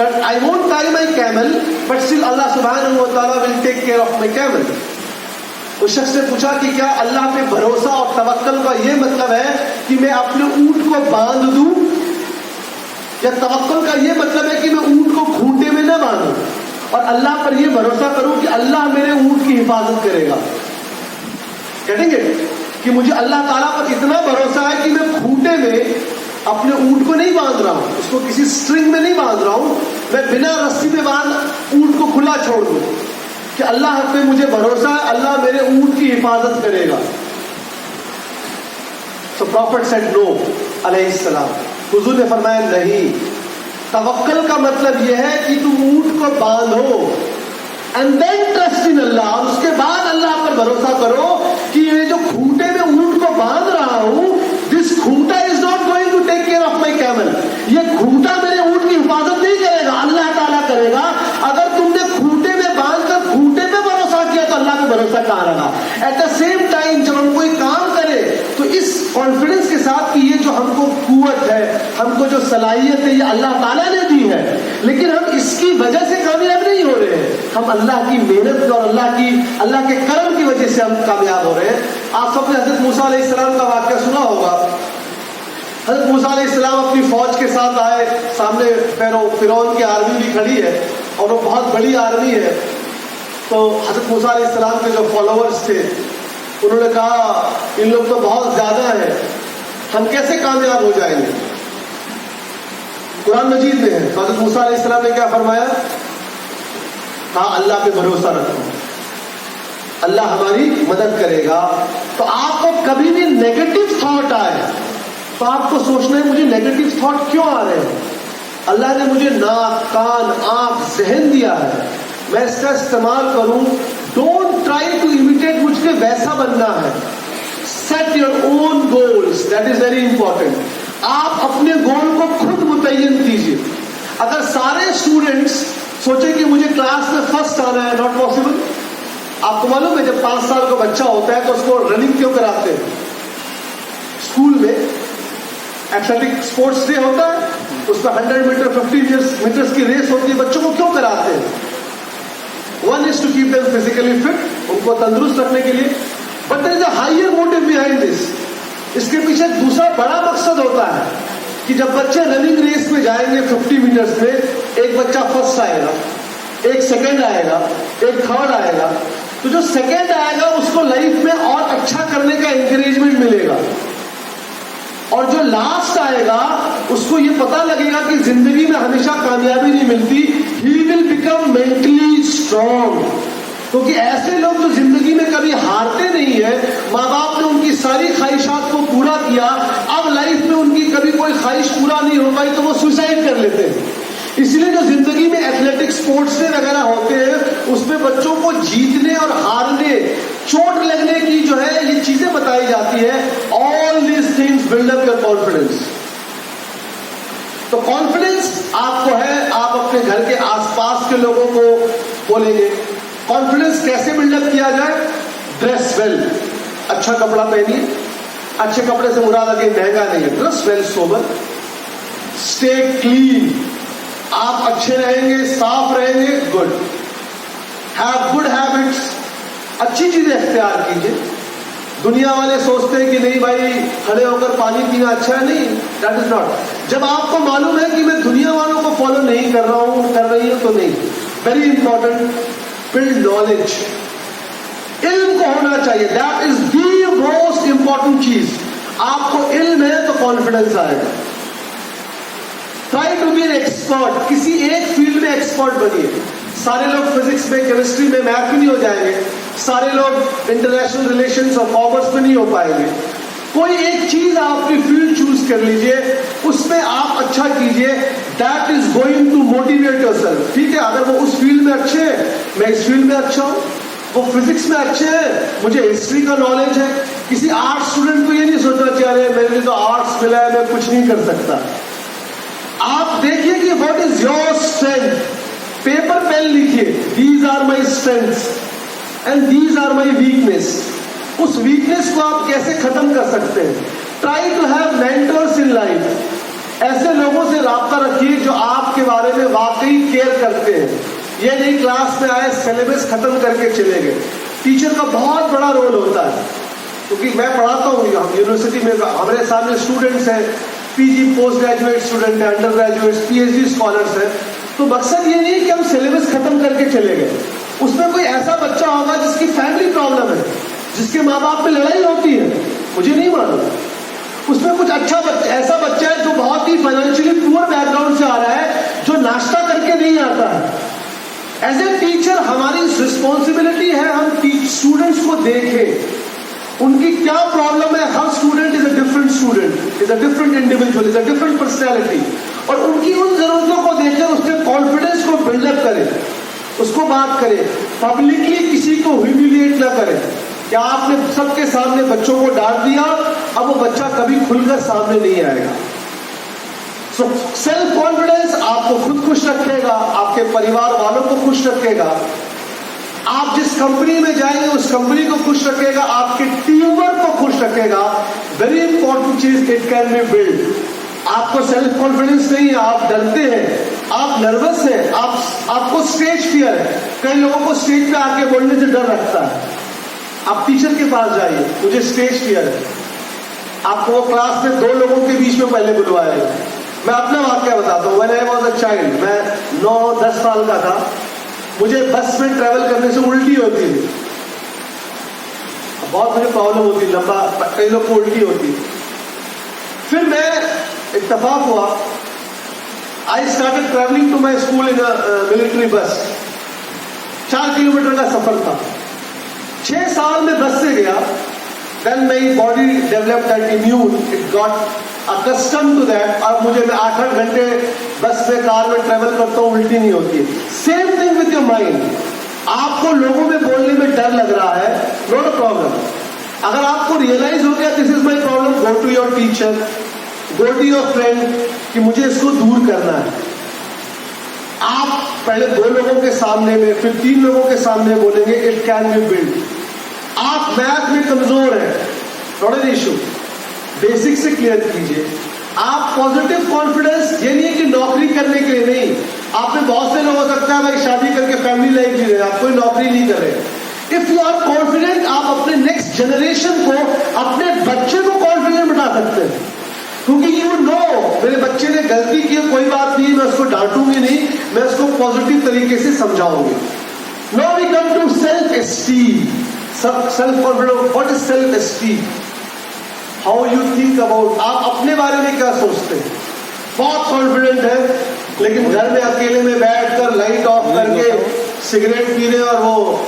that I won't tie my camel, but still Allah subhanahu wa ta'ala will take care of my camel? उस शख्स ने पूछा कि क्या अल्लाह पे भरोसा और तवक्कल का ये मतलब है कि मैं अपने ऊंट को बांध दूं, या तवक्कल का ये मतलब है कि मैं ऊंट को खूंटे में न बांधूं और अल्लाह पर ये भरोसा करूं कि अल्लाह मेरे ऊंट की हिफाजत करेगा? कहेंगे कि मुझे अल्लाह ताला पर इतना भरोसा है कि मैं खूंटे में अपने ऊंट को नहीं बांध रहा हूं, उसको किसी स्ट्रिंग में नहीं बांध रहा हूं, मैं बिना रस्सी में बांध ऊंट को खुला छोड़ दूं, कि अल्लाह पे मुझे भरोसा है, अल्लाह मेरे ऊंट की हिफाजत करेगा. So Prophet said no अलैहिस्सलाम. हुजूर ने फरमाया नहीं, तवक्कल का मतलब यह है कि तुम ऊंट को बांधो एंड देन ट्रस्ट इन अल्लाह, और उसके बाद अल्लाह पर भरोसा करो कि ये जो खूंटे में ऊंट को बांध रहा हूं, दिस खूंटा is not going to take care of my camel. ये खूंटा मेरे ऊंट की हिफाजत नहीं करेगा, अल्लाह ताला करेगा. अगर तुमने खूंटे में बांधकर खूंटे पे भरोसा किया तो अल्लाह पे भरोसा कहां रहा? एट द सेम टाइम जब हम कोई काम करें तो इस कॉन्फिडेंस के साथ कि ये जो हमको कुव्वत है, हमको जो सलाहियत है, ये अल्लाह ताला ने दी है, लेकिन हम इसकी वजह से कामयाब नहीं हो रहे हैं, हम अल्लाह की मेहनत और अल्लाह के करम की वजह से हम कामयाब हो रहे हैं. आप सबने हजरत मूसा अलैहिस्सलाम का वाकया सुना होगा. हजरत मूसा अलैहिस्सलाम अपनी फौज के साथ आए, सामने फिरौन की आर्मी भी खड़ी है और वो बहुत बड़ी आर्मी है. तो हजरत मूसा अलैहिस्सलाम के जो फॉलोअर्स थे, उन्होंने कहा इन लोग तो बहुत ज्यादा है, हम कैसे कामयाब हो जाएंगे? कुरान मजीद में है. तो हजरत मूसा अलैहिस्सलाम ने क्या फरमाया? कहा अल्लाह पे भरोसा रखो, अल्लाह हमारी मदद करेगा. तो आपको कभी भी नेगेटिव थॉट आए तो आपको सोचना है मुझे नेगेटिव थॉट क्यों आ रहे हैं? अल्लाह ने मुझे नाक, कान, आंख, जहन दिया है, मैं इसका इस्तेमाल करूं. डोंट ट्राई टू इमिटेट, मुझे वैसा बनना है. Set your own goals, that is very important. आप अपने गोल को खुद मुतय्यन कीजिए. अगर सारे स्टूडेंट्स सोचे कि मुझे क्लास में फर्स्ट आना है, नॉट पॉसिबल. आपको मालूम है जब 5 साल का बच्चा होता है तो उसको रनिंग क्यों कराते हैं? स्कूल में एथलेटिक स्पोर्ट्स डे होता है, उसमें 100 मीटर 50 मीटर्स की रेस होती है. बच्चों को क्यों कराते हैं? One is to keep them physically fit, उनको तंदुरुस्त रखने के लिए. But there is a higher motive behind this. इसके पीछे दूसरा बड़ा मकसद होता है कि जब बच्चे रनिंग रेस में जाएंगे 50 मीटर्स में, एक बच्चा फर्स्ट आएगा, एक सेकंड आएगा, एक थर्ड आएगा, तो जो सेकंड आएगा उसको लाइफ में और अच्छा करने का एनकरेजमेंट मिलेगा, और जो लास्ट आएगा उसको ये पता लगेगा कि जिंदगी में हमेशा कामयाबी नहीं मिलती. He will become mentally strong. क्योंकि ऐसे लोग जो जिंदगी में कभी हारते नहीं है, माँ बाप ने उनकी सारी ख्वाहिशात को पूरा किया, अब लाइफ में उनकी कभी कोई ख्वाहिश पूरा नहीं हो पाई तो वो सुसाइड कर लेते हैं. इसलिए जो जिंदगी में एथलेटिक स्पोर्ट्स डे वगैरह होते हैं, उसमें बच्चों को जीतने और हारने, चोट लगने की जो है ये चीजें बताई जाती है. All these things build up your confidence. तो कॉन्फिडेंस आपको है, आप अपने घर के आसपास के लोगों को बोलेंगे। कॉन्फिडेंस कैसे बिल्डअप किया जाए? ड्रेस वेल, अच्छा कपड़ा पहनिए। अच्छे कपड़े से मुराद अगर महंगा नहीं है, dress well sober. Stay clean, आप अच्छे रहेंगे, साफ रहेंगे, गुड। हैव गुड हैबिट्स, अच्छी चीजें इख्तियार कीजिए। दुनिया वाले सोचते हैं कि नहीं भाई खड़े होकर पानी पीना अच्छा है, नहीं, दैट इज नॉट। जब आपको मालूम है कि मैं दुनिया वालों को फॉलो नहीं कर रहा हूं, कर रही हूं, तो नहीं। वेरी इंपॉर्टेंट, बिल्ड नॉलेज, इल्म को होना चाहिए। That is the most important चीज। आपको इल्म है तो कॉन्फिडेंस आएगा। Try to be an expert, किसी एक फील्ड में एक्सपर्ट बनिए। सारे लोग फिजिक्स में, केमिस्ट्री में, मैथ में नहीं हो जाएंगे। सारे लोग इंटरनेशनल रिलेशंस और कॉमर्स में नहीं हो पाएंगे। कोई एक चीज आप अपनी फील्ड चूज कर लीजिए, उसमें आप अच्छा कीजिए। That is going to motivate yourself. ठीक है, अगर वो उस फील्ड में अच्छे हैं, मैं इस फील्ड में अच्छा हूं, वो फिजिक्स में अच्छे हैं, मुझे हिस्ट्री का नॉलेज है। किसी आर्ट्स स्टूडेंट को ये नहीं सोचना चाहिए मेरे लिए तो आर्ट्स मिला है, मैं कुछ नहीं कर सकता। आप देखिए कि what is your strength, paper pen लिखिए, these are my strengths and these are my weakness. उस वीकनेस को आप कैसे खत्म कर सकते हैं? Try to have mentors in life. ऐसे लोगों से राब्ता रखिए जो आपके बारे में वाकई केयर करते हैं। ये नहीं क्लास में आए, सिलेबस खत्म करके चले गए। टीचर का बहुत बड़ा रोल होता है, क्योंकि मैं पढ़ाता हूँ यूनिवर्सिटी में, हमारे सामने स्टूडेंट्स हैं, पीजी पोस्ट ग्रेजुएट स्टूडेंट है, अंडर ग्रेजुएट, पीएचडी स्कॉलर्स है। तो मकसद ये नहीं है कि हम सिलेबस खत्म करके चले गए। उसमें कोई ऐसा बच्चा होगा जिसकी फैमिली प्रॉब्लम है, जिसके माँ बाप में लड़ाई होती है, मुझे नहीं मालूम। उसमें कुछ अच्छा बच्चा, ऐसा बच्चा है जो बहुत ही फाइनेंशियली पुअर बैकग्राउंड से आ रहा है, जो नाश्ता करके नहीं आता है। एज ए टीचर हमारी रिस्पॉन्सिबिलिटी है हम स्टूडेंट्स को देखें, उनकी क्या प्रॉब्लम है। हर student is a different student, is a different individual, is a different personality. और उनकी उन जरूरतों को देखकर उसके कॉन्फिडेंस को बिल्डअप करें, उसको बात करें। पब्लिकली किसी को ह्यूमिलिएट ना करें। क्या आपने सबके सामने बच्चों को डांट दिया, अब वो बच्चा कभी खुलकर सामने नहीं आएगा। सो सेल्फ कॉन्फिडेंस आपको खुद खुश रखेगा, आपके परिवार वालों को खुश रखेगा, आप जिस कंपनी में जाएंगे उस कंपनी को खुश रखेगा, आपके टीम वर्क को खुश रखेगा। वेरी इंपॉर्टेंट चीज, इट कैन बी बिल्ड। आपको सेल्फ कॉन्फिडेंस नहीं है, आप डरते हैं, आप नर्वस हैं, आपको स्टेज फियर है। कई लोगों को स्टेज पे आके बोलने से डर लगता है। आप टीचर के पास जाइए, मुझे स्टेज फियर है। आपको वो क्लास में 2 लोगों के बीच में पहले बुलवाएगा। मैं अपना वाक्य बताता हूँ। When I was a child, मैं 9-10 साल का था, मुझे बस में ट्रेवल करने से उल्टी होती थी। बहुत मुझे प्रॉब्लम होती, लंबा, कई लोग को उल्टी होती। फिर मैं इत्तेफाक हुआ, I started travelling to my school in military bus. 4 kilometre का सफर था। 6 साल में बस से गया। Then my body developed that immune, it got accustom to that. और मुझे, मैं 8-8 घंटे बस में, कार में ट्रेवल करता हूँ, उल्टी नहीं होती है। Same thing with your mind. आपको लोगों में बोलने में डर लग रहा है, नॉट अ प्रॉब्लम। अगर आपको रियलाइज हो गया this is my problem, go to your teacher, go to your friend कि मुझे इसको दूर करना है। आप पहले 2 लोगों के सामने में, फिर 3 लोगों के सामने बोलेंगे, इट कैन बी बिल्ड। आप मैथ में कमजोर हैं, नॉट एन इशू, बेसिक से क्लियर कीजिए। आप पॉजिटिव कॉन्फिडेंस, ये नहीं है कि नौकरी करने के लिए नहीं। आप में बहुत से लोग हो सकता है भाई शादी करके फैमिली लाइफ जी रहे, आप कोई नौकरी नहीं कर रहे। इफ यू आर कॉन्फिडेंट, आप अपने नेक्स्ट जनरेशन को, अपने बच्चे को कॉन्फिडेंट बना सकते हैं। क्योंकि यू नो मेरे बच्चे ने गलती की, कोई बात नहीं, मैं उसको डांटूंगी नहीं, मैं उसको पॉजिटिव तरीके से समझाऊंगी। Now we come to self esteem. Self confidence, what is self esteem? How you think about, आप अपने बारे में क्या सोचते हैं? बहुत कॉन्फिडेंट है, लेकिन घर में अकेले में बैठकर लाइट ऑफ करके सिगरेट पी रहे और वो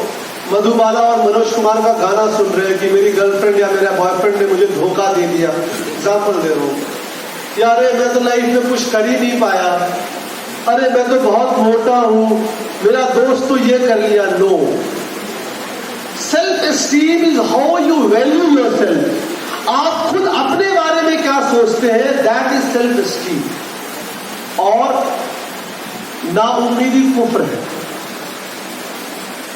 मधुबाला और मनोज कुमार का गाना सुन रहे हैं कि मेरी गर्लफ्रेंड या मेरा बॉयफ्रेंड ने मुझे धोखा दे दिया। एग्जाम्पल दे रहा हूँ, यार मैं तो लाइफ में कुछ कर ही नहीं पाया, अरे मैं तो बहुत मोटा हूं, मेरा दोस्त तो ये कर लिया। No, self esteem is how you value yourself. आप खुद अपने बारे में क्या सोचते हैं, दैट इज सेल्फ एस्टीम। और नाउम्मीदी कुफ्र है।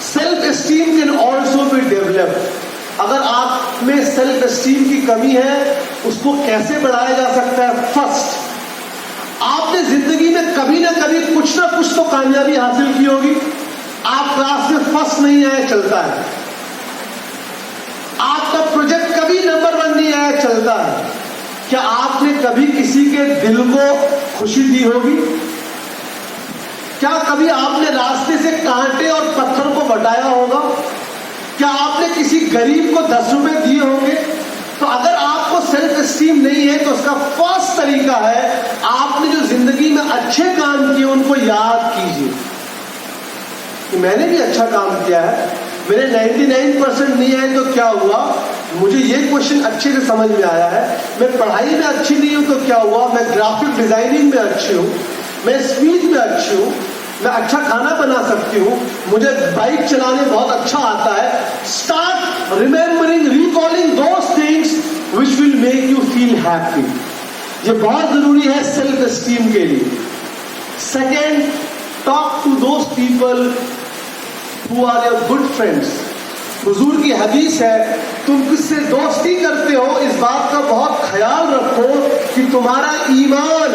Self esteem can also be developed. अगर आप में सेल्फ एस्टीम की कमी है, उसको कैसे बढ़ाया जा सकता है? फर्स्ट, आपने जिंदगी में कभी ना कभी कुछ ना कुछ तो कामयाबी हासिल की होगी। आप क्लास में फर्स्ट नहीं आए, चलता है। आपका प्रोजेक्ट कभी नंबर 1 नहीं आया, चलता है। क्या आपने कभी किसी के दिल को खुशी दी होगी? क्या कभी आपने रास्ते से कांटे और पत्थर को बटाया होगा? क्या आपने किसी गरीब को 10 रुपए दिए होंगे? तो अगर आपको सेल्फ एस्टीम नहीं है तो उसका फर्स्ट तरीका है, आपने जो जिंदगी में अच्छे काम किए उनको याद कीजिए कि मैंने भी अच्छा काम किया है। मेरे 99% नहीं आए तो क्या हुआ? मुझे ये क्वेश्चन अच्छे से समझ में आया है। मैं पढ़ाई में अच्छी नहीं हूं तो क्या हुआ? मैं ग्राफिक डिजाइनिंग में अच्छी हूं, मैं स्पीच में अच्छी हूं, मैं अच्छा खाना बना सकती हूं, मुझे बाइक चलाने बहुत अच्छा आता है। Start remembering, recalling those things which will make you feel happy. ये बहुत जरूरी है सेल्फ एस्टीम के लिए। Second, talk to those people who are your good friends. हुजूर की हदीस है, तुम किससे दोस्ती करते हो इस बात का बहुत ख्याल रखो कि तुम्हारा ईमान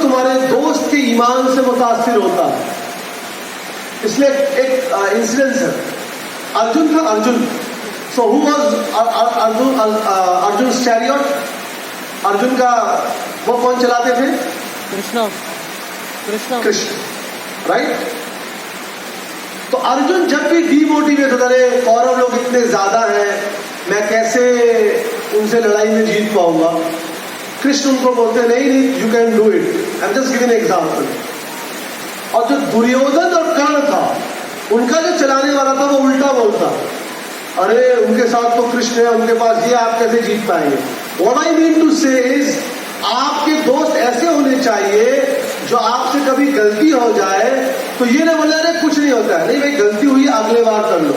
तुम्हारे दोस्त के ईमान से मुतासिर होता है। इसलिए एक इंसिडेंस है। अर्जुन था, Arjun. So who was Arjun chariot? Arjun का वो कौन चलाते थे? कृष्ण, राइट? तो अर्जुन जब भी डीमोटिवेट होता रहे, कौरव लोग इतने ज्यादा हैं, मैं कैसे उनसे लड़ाई में जीत पाऊंगा? कृष्ण उनको बोलते नहीं, you can do it. I am just giving example. और जो दुर्योधन और कर्ण था, उनका जो चलाने वाला था वो उल्टा बोलता, अरे उनके साथ तो कृष्ण है, उनके पास ये, आप कैसे जीत पाएंगे? व्हाट आई मीन टू से इज, आपके दोस्त ऐसे होने चाहिए जो आपसे कभी गलती हो जाए तो ये ना बोले अरे कुछ नहीं होता है, नहीं भाई गलती हुई अगले बार कर लो।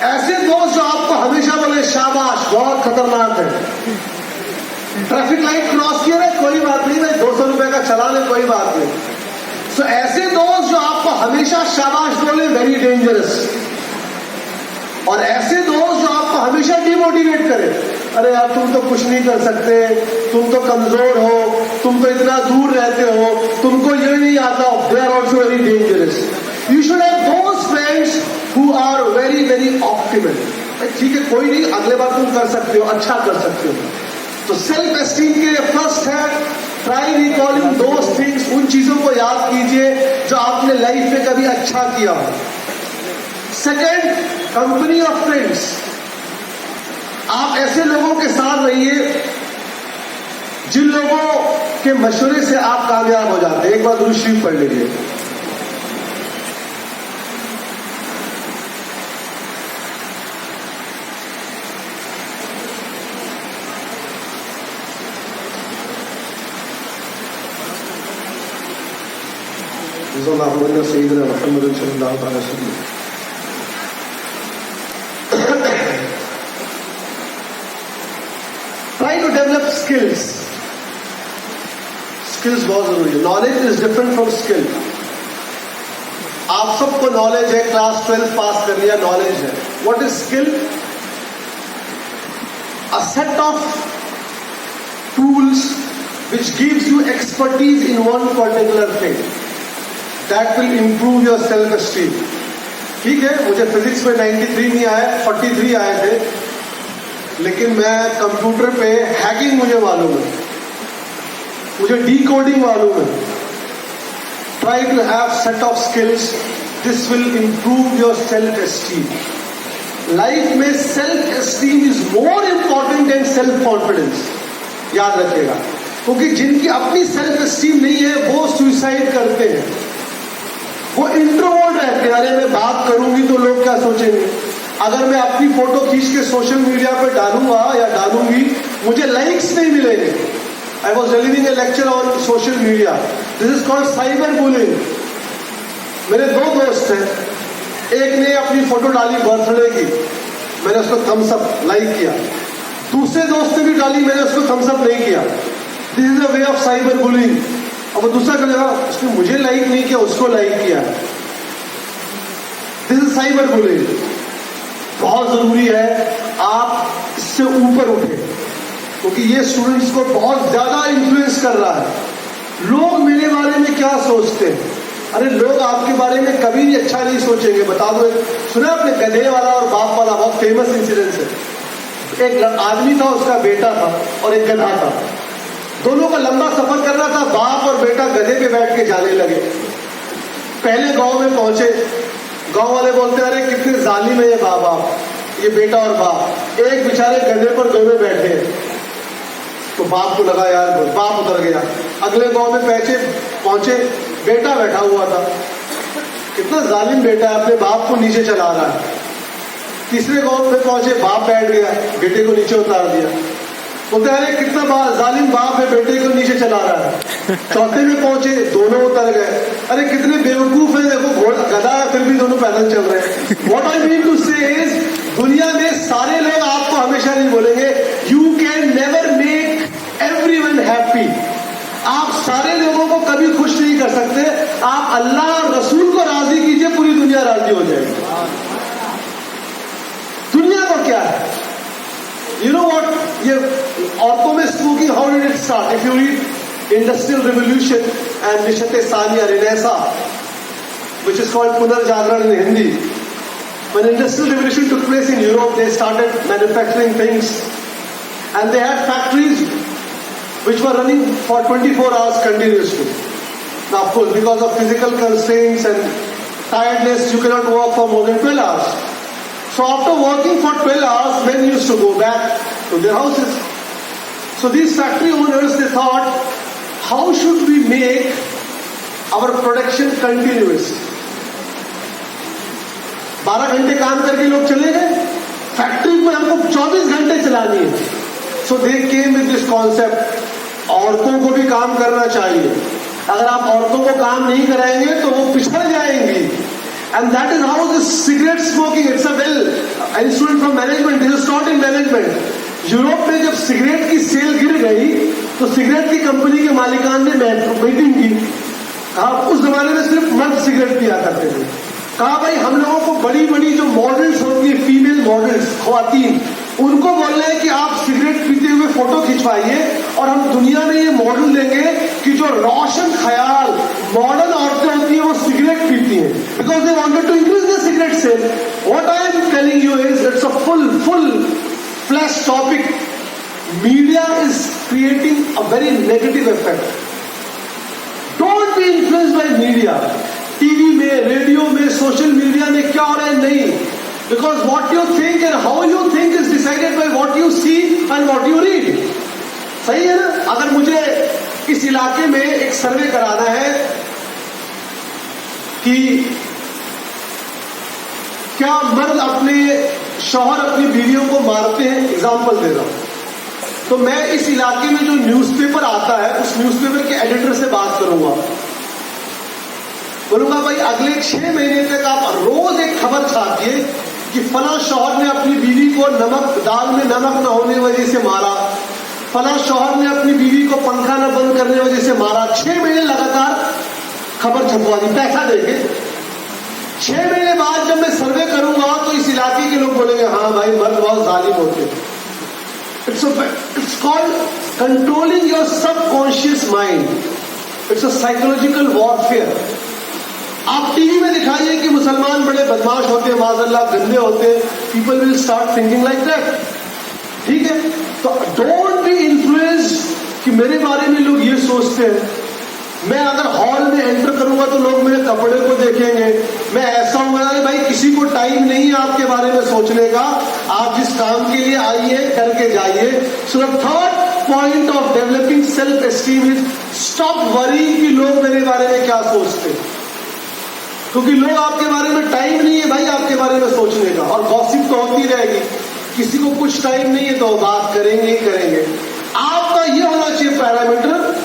ऐसे दोस्त जो आपको हमेशा बोले शाबाश बहुत खतरनाक है, ट्रैफिक लाइट क्रॉस किया है कोई बात नहीं भाई, 200 रुपए का चलान है कोई बात नहीं। सो ऐसे दोस्त जो आपको हमेशा शाबाश बोले, वेरी डेंजरस। और ऐसे दोस्त जो आपको हमेशा डिमोटिवेट करे, अरे यार तुम तो कुछ नहीं कर सकते, तुम तो कमजोर हो, तुम तो इतना दूर रहते हो, तुमको ये नहीं आता, they are also very dangerous. You should have those friends who are very very optimist. ठीक है कोई नहीं, अगले बार तुम कर सकते हो, अच्छा कर सकते हो। तो सेल्फ एस्टीम के लिए फर्स्ट है, ट्राई रिकॉलिंग दोज थिंग्स। उन चीजों को याद कीजिए जो आपने लाइफ में कभी अच्छा किया हो। Second, company of friends. आप ऐसे लोगों के साथ रहिए जिन लोगों के मशवरे से आप कामयाब हो जाते हैं। एक बार दुरूद शरीफ पढ़ लीजिए। सैयदना मुहम्मद सल्लल्लाहु अलैहि वसल्लम। Try to develop skills. Skills बहुत जरूरी है। Knowledge is different from skill. आप सबको नॉलेज है, क्लास 12 पास कर लिया, नॉलेज है। What is skill? A set of tools which gives you expertise in one particular thing that will improve your self esteem. ठीक है, मुझे फिजिक्स में 93 नहीं आए, 43 आए थे, लेकिन मैं कंप्यूटर पे हैकिंग मुझे मालूम है, मुझे डीकोडिंग मालूम है। Try to have set of skills, this will improve your self esteem. Life में self esteem is more important than self confidence, याद रखिएगा। क्योंकि जिनकी अपनी सेल्फ एस्टीम नहीं है वो सुसाइड करते हैं, वो इंट्रोवर्ट रहते हैं। अरे मैं बात करूंगी तो लोग क्या सोचेंगे, अगर मैं अपनी फोटो खींच के सोशल मीडिया पे डालूंगा या डालूंगी, मुझे लाइक्स नहीं मिलेंगे। I was delivering A lecture on social media, this is called cyber bullying. मेरे 2 दोस्त हैं, एक ने अपनी फोटो डाली बर्थडे की, मैंने उसको थम्स अप लाइक किया। दूसरे दोस्त ने भी डाली, मैंने उसको थम्स अप नहीं किया। This is a way of cyber bullying. अब वो दूसरा करेगा, उसने मुझे लाइक नहीं किया, उसको लाइक किया। This is cyber bullying. बहुत जरूरी है आप इससे ऊपर उठे, क्योंकि ये स्टूडेंट्स को बहुत ज्यादा इन्फ्लुएंस कर रहा है। लोग मेरे बारे में क्या सोचते हैं? अरे लोग आपके बारे में कभी भी अच्छा नहीं सोचेंगे। बता दो, सुना आपने गधे वाला और बाप वाला? बहुत फेमस इंसिडेंट है। एक आदमी था, उसका बेटा था और एक गधा था। दोनों का लंबा सफर करना था। बाप और बेटा गधे पे बैठ के जाने लगे। पहले गांव में पहुंचे, गांव वाले बोलते अरे कितने जालिम है ये बाप, ये बेटा और बाप, एक बेचारे गधे पर दोनों बैठे हैं। तो बाप को लगा यार, बाप उतर गया। अगले गांव में पहुंचे, बेटा बैठा हुआ था। कितना जालिम बेटा है, अपने बाप को नीचे चला रहा है। तीसरे गांव में पहुंचे, बाप बैठ गया, बेटे को नीचे उतार दिया। बोलते अरे कितना जालिम बाप है, बेटे को नीचे चला रहा है। चौथे में पहुंचे, दोनों उतर गए। अरे कितने बेवकूफ है, देखो घोड़ा गधा है फिर भी दोनों पैदल चल रहे हैं। व्हाट आई मीन टू से इज, दुनिया में सारे लोग आपको हमेशा नहीं बोलेंगे। You can never make everyone happy. आप सारे लोगों को कभी खुश नहीं कर सकते। आप अल्लाह और रसूल को राजी कीजिए, पूरी दुनिया राजी हो जाएगी। दुनिया को क्या है? यू नो व्हाट, ये औरतों में smoking, how did it start? If you read industrial revolution and निशते सानिया renaissance, which is called Punarjagran in Hindi. When industrial revolution took place in Europe, they started manufacturing things, and they had factories which were running for 24 hours continuously. Now, of course, because of physical constraints and tiredness, you cannot work for more than 12 hours. So after working for 12 hours, men used to go back to their houses. So these factory owners, they thought, how should we make our production continuous? 12 घंटे काम करके लोग चले गए, factory में हमको 24 घंटे चलानी है। सो दे केम विद दिस कॉन्सेप्ट, औरतों को भी काम करना चाहिए। अगर आप औरतों को काम नहीं कराएंगे तो वो पिछड़ जाएंगी। And that is how this cigarette smoking, it's a well instrument from management, this is not in management. Europe में जब सिगरेट की सेल गिर गई तो सिगरेट की कंपनी के मालिकान ने मीटिंग की। उस जमाने में सिर्फ मर्द सिगरेट पिया करते थे। कहा भाई हम लोगों को बड़ी बड़ी जो मॉडल्स होती है, फीमेल मॉडल्स, ख्वातीन, उनको बोलना है कि आप सिगरेट पीते हुए फोटो खिंचवाइए और हम दुनिया में ये मॉडल देंगे कि जो रोशन ख्याल मॉडर्न औरतें होती हैं वो सिगरेट पीती हैं, because they wanted to increase the cigarette sale. What I am telling you is it's a full flash topic. Media is creating a very negative effect. Don't be influenced by media. TV में, radio में, social media में क्या हो रहा है, नहीं। Because what you think and how you think is decided by what you see and what you read. सही है ना? अगर मुझे इस इलाके में एक सर्वे कराना है कि क्या मर्द अपने शौहर अपनी बीवियों को मारते हैं, एग्जाम्पल दे रहा हूं, तो मैं इस इलाके में जो न्यूज़पेपर आता है उस न्यूज़पेपर के एडिटर से बात करूंगा। बोलूंगा भाई अगले 6 महीने तक आप रोज एक खबर छापिए कि फला शौहर ने अपनी बीवी को दाल में नमक न होने की वजह से मारा, फला शौहर ने अपनी बीवी को पंखा न बंद करने की वजह से मारा। 6 महीने लगातार खबर छपवा दी, पैसा देंगे। 6 महीने बाद जब मैं सर्वे करूंगा तो इस इलाके के लोग बोलेंगे हाँ भाई मर्द बहुत जालिम होते हैं। It's called controlling your subconscious mind. It's a psychological warfare. आप टीवी में दिखाइए कि मुसलमान बड़े बदमाश होते हैं, माज़अल्लाह गंदे होते हैं, people will start thinking like that. ठीक है, तो डोंट बी इन्फ्लुएंस्ड कि मेरे बारे में लोग ये सोचते हैं। मैं अगर हॉल में एंटर करूंगा तो लोग मेरे कपड़े को देखेंगे, मैं ऐसा हूं। भाई किसी को टाइम नहीं है आपके बारे में सोचने का, आप जिस काम के लिए आइए करके जाइए। So the third point of developing self esteem is stop worrying कि लोग मेरे बारे में क्या सोचते हैं, क्योंकि लोग आपके बारे में टाइम नहीं है भाई आपके बारे में सोचने का, और गॉसिप तो होती रहेगी। किसी को कुछ टाइम नहीं है तो बात करेंगे ही करेंगे। आपका ये होना चाहिए पैरामीटर,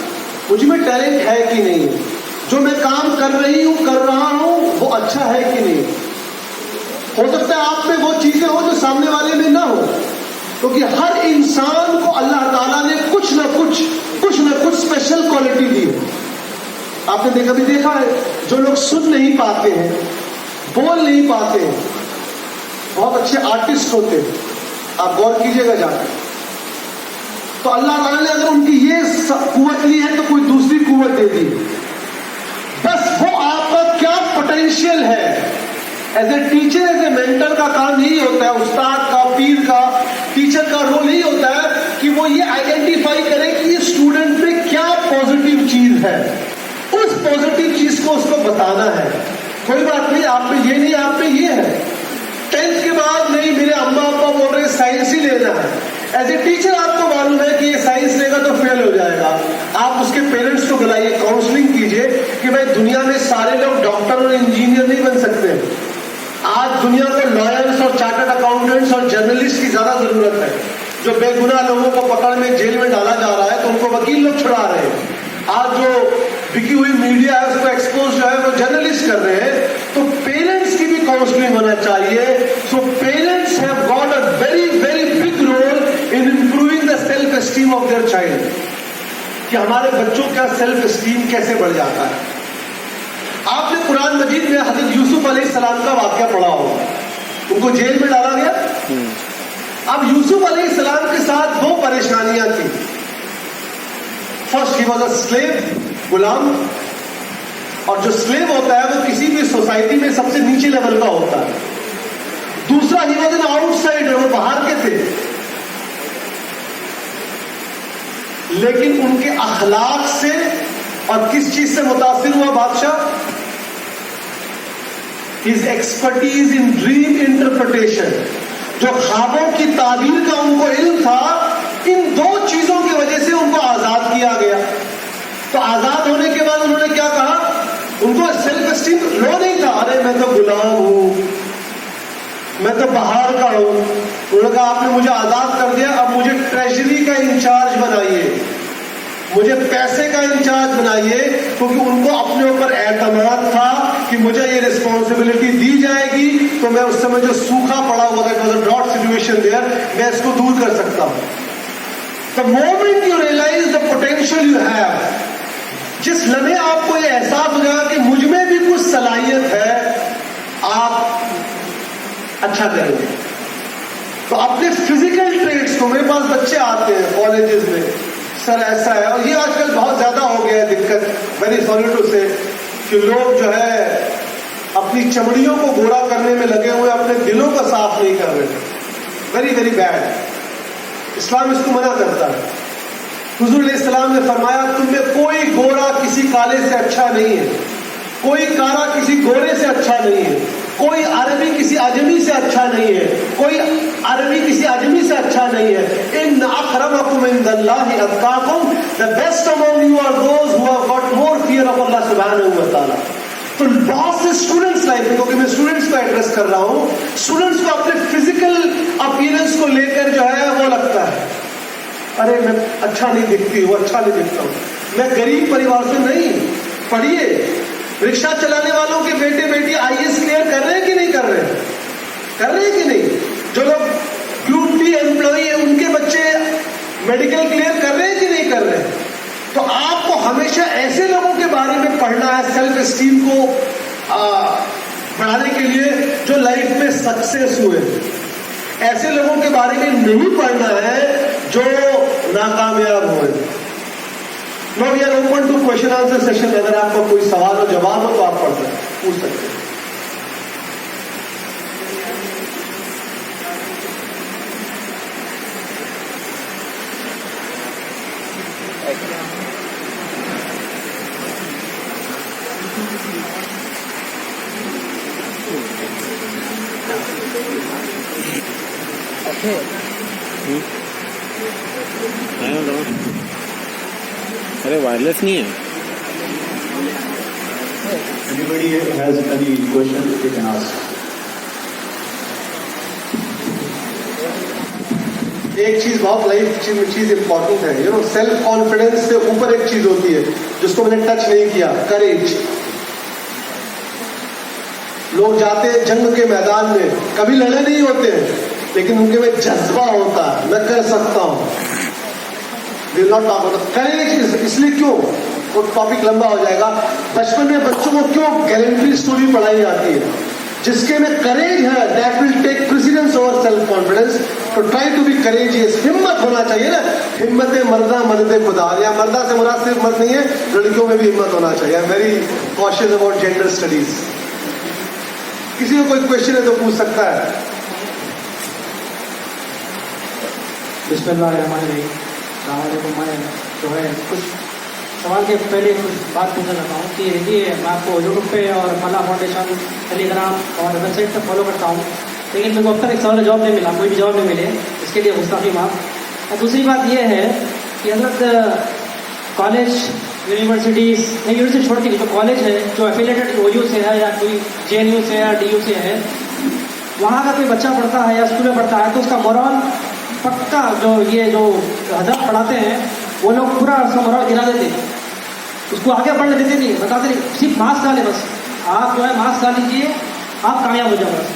मुझ में टैलेंट है कि नहीं है, जो मैं काम कर रहा हूं वो अच्छा है कि नहीं। हो सकता है आप में वो चीजें हो जो सामने वाले में ना हो, क्योंकि हर इंसान को अल्लाह ताला ने कुछ न कुछ आपने कभी देखा है जो लोग सुन नहीं पाते हैं, बोल नहीं पाते हैं, बहुत अच्छे आर्टिस्ट होते हैं, आप गौर कीजिएगा जाकर, तो अल्लाह ताला ने अगर उनकी ये कुव्वत ली है तो कोई दूसरी कुव्वत दे दी। बस वो आपका क्या पोटेंशियल है, as a teacher, as a mentor का काम यही होता है, उस्ताद का, पीर का, टीचर का रोल यही होता है कि वो ये आइडेंटिफाई करे कि इस स्टूडेंट में क्या पॉजिटिव चीज है, उस पॉजिटिव चीज को उसको बताना है। कोई बात नहीं, आप में ये नहीं, आप में ये है। 10th के बाद नहीं, मेरे अम्मा अब्बा बोल रहे साइंस ही लेना है, एज ए टीचर आपको मालूम है कि ये साइंस लेगा तो फेल हो जाएगा, आप उसके पेरेंट्स को बुलाइए, काउंसलिंग कीजिए कि भाई दुनिया में सारे लोग डॉक्टर और इंजीनियर नहीं बन सकते। आज दुनिया को लॉयर्स और चार्टर्ड अकाउंटेंट्स और जर्नलिस्ट की ज्यादा जरूरत है। जो बेगुनाह लोगों को पकड़ में जेल में डाला जा रहा है तो उनको वकील लोग छुड़ा रहे हैं। आज जो बिकी हुई मीडिया है उसको एक्सपोज जो है वो जर्नलिस्ट कर रहे हैं। तो पेरेंट्स की भी काउंसलिंग होना चाहिए। So parents have got a very very big role in improving the self esteem of their child, कि हमारे बच्चों का सेल्फ एस्टीम कैसे बढ़ जाता है। आपने कुरान मजीद में हजरत यूसुफ अलैहिस्सलाम का वाकया पढ़ा होगा, उनको जेल में डाला गया। अब यूसुफ अलैहिस्सलाम के साथ दो परेशानियां थी। First, he was a slave, गुलाम, और जो स्लेव होता है वो किसी भी सोसाइटी में सबसे नीचे लेवल का होता है। दूसरा, ही वॉज एन आउटसाइडर, वो बाहर के थे। लेकिन उनके अखलाक से और किस चीज से मुतासिर हुआ बादशाह? His expertise in dream interpretation, जो ख्वाबों की ताबीर का उनको इल्म था, इन दो चीजों की वजह से उनको आजाद किया गया। तो आजाद होने के बाद उन्होंने क्या कहा? उनको सेल्फ एस्टीम लो नहीं था, अरे मैं तो गुलाम हूं, मैं तो बाहर का हूं। उन्होंने कहा आपने मुझे आजाद कर दिया, अब मुझे ट्रेजरी का इंचार्ज बनाइए, मुझे पैसे का इंचार्ज बनाइए, क्योंकि उनको अपने ऊपर एतमाद था कि मुझे ये रिस्पॉन्सिबिलिटी दी जाएगी तो मैं उस समय जो सूखा पड़ा हुआ था, it was a drought situation there, मैं इसको दूर कर सकता हूं। The moment you realise the potential you have, जिस लम्हे आपको ये एहसास हो जाएगा कि मुझ में भी कुछ सलाहियत है, आप अच्छा करेंगे। तो अपने फिजिकल ट्रेड्स को, मेरे पास बच्चे आते हैं कॉलेजेस में, सर ऐसा है, और ये आजकल बहुत ज्यादा हो गया है दिक्कत, वेरी सॉरी टू से, कि लोग जो है अपनी चमड़ियों को गोरा करने में लगे हुए, अपने दिलों को साफ नहीं कर रहे। Very very bad. इस्लाम इसको मना करता है। हुजूर अलैहिस्सलाम ने फरमाया तुम में कोई गोरा किसी काले से अच्छा नहीं है, कोई काला किसी गोरे से अच्छा नहीं है, कोई अरबी किसी अजमी से अच्छा नहीं है, कोई अरबी किसी अजमी से अच्छा नहीं है। इन अकरमकुम इंदल्लाहि अत्काकुम, the best among you are those who have got more fear of Allah सुब्हानहू व तआला। तो बहुत से स्टूडेंट्स लाइफ में, क्योंकि मैं स्टूडेंट्स को एड्रेस कर रहा हूं, स्टूडेंट्स को अपने फिजिकल अपीयरेंस को लेकर जो है वो लगता है, अरे मैं अच्छा नहीं दिखती हूँ, अच्छा नहीं दिखता हूँ। मैं गरीब परिवार से नहीं, पढ़िए, रिक्शा चलाने वालों के बेटे बेटी आईएएस क्लियर कर रहे हैं कि नहीं कर रहे हैं? कर रहे हैं कि नहीं? जो लोग ग्रुप डी एम्प्लॉई है उनके बच्चे मेडिकल क्लियर कर रहे हैं कि नहीं कर रहे हैं? तो आपको हमेशा ऐसे लोगों के बारे में पढ़ना है, सेल्फ एस्टीम को बढ़ाने के लिए, जो लाइफ में सक्सेस हुए। ऐसे लोगों के बारे में नहीं पढ़ना है जो नाकामयाब हुए। Now we are open to question answer session. अगर आपका कोई सवाल हो, जवाब हो तो आप पूछ सकते हैं। अरे वायरलेस नहीं है। Anybody has any question they can ask. एक चीज बहुत लाइफ चीज इंपॉर्टेंट है, यू नो, सेल्फ कॉन्फिडेंस से ऊपर एक चीज होती है जिसको मैंने टच नहीं किया, करेज। लोग जाते हैं जंग के मैदान में, कभी लड़े नहीं होते हैं, लेकिन उनके में जज्बा होता है, मैं कर सकता हूं। करेज इसलिए क्यों? वो टॉपिक लंबा हो जाएगा। बचपन में बच्चों को क्यों गैलेंट्री स्टोरी पढ़ाई जाती है? जिसके में करेज है, that will take precedence over self confidence. तो ट्राई टू बी करेजियस, हिम्मत होना चाहिए ना, हिम्मत मर्दा मर्द खुदा, या मर्दा से मुराद सिर्फ मर्द नहीं है, लड़कियों में भी हिम्मत होना चाहिए। आई am very cautious about gender studies. किसी को कोई क्वेश्चन है तो पूछ सकता है। बिस्मिल्लाहिर्रहमानिर्रहीम। मैं जो है कुछ सवाल के पहले कुछ बात पूछना चाहता हूँ कि देखिए, मैं आपको यूट्यूब पे और मला फाउंडेशन, टेलीग्राम और वेबसाइट पर फॉलो करता हूँ, लेकिन मेरे को अब तक एक सवाल का जवाब नहीं मिला, कोई भी जवाब नहीं मिले, इसके लिए गुस्ताखी माफ। और दूसरी बात यह है कि हजरत कॉलेज, यूनिवर्सिटीज़, यूनिवर्सिटी छोड़ के जो कॉलेज है जो एफिलेटेड OU से है या कोई JNU से या DU से है, वहाँ का कोई बच्चा पढ़ता है या स्कूल में पढ़ता है तो उसका मोरल पक्का, जो ये जो हजरत पढ़ाते हैं वो लोग पूरा उसका मोरल गिरा देते हैं, उसको आगे बढ़ने देते नहीं, बताते नहीं, सिर्फ मार्क्स डाले बस, आप जो है मार्क्स डाल लीजिए, आप कामयाब हो जाओ बस।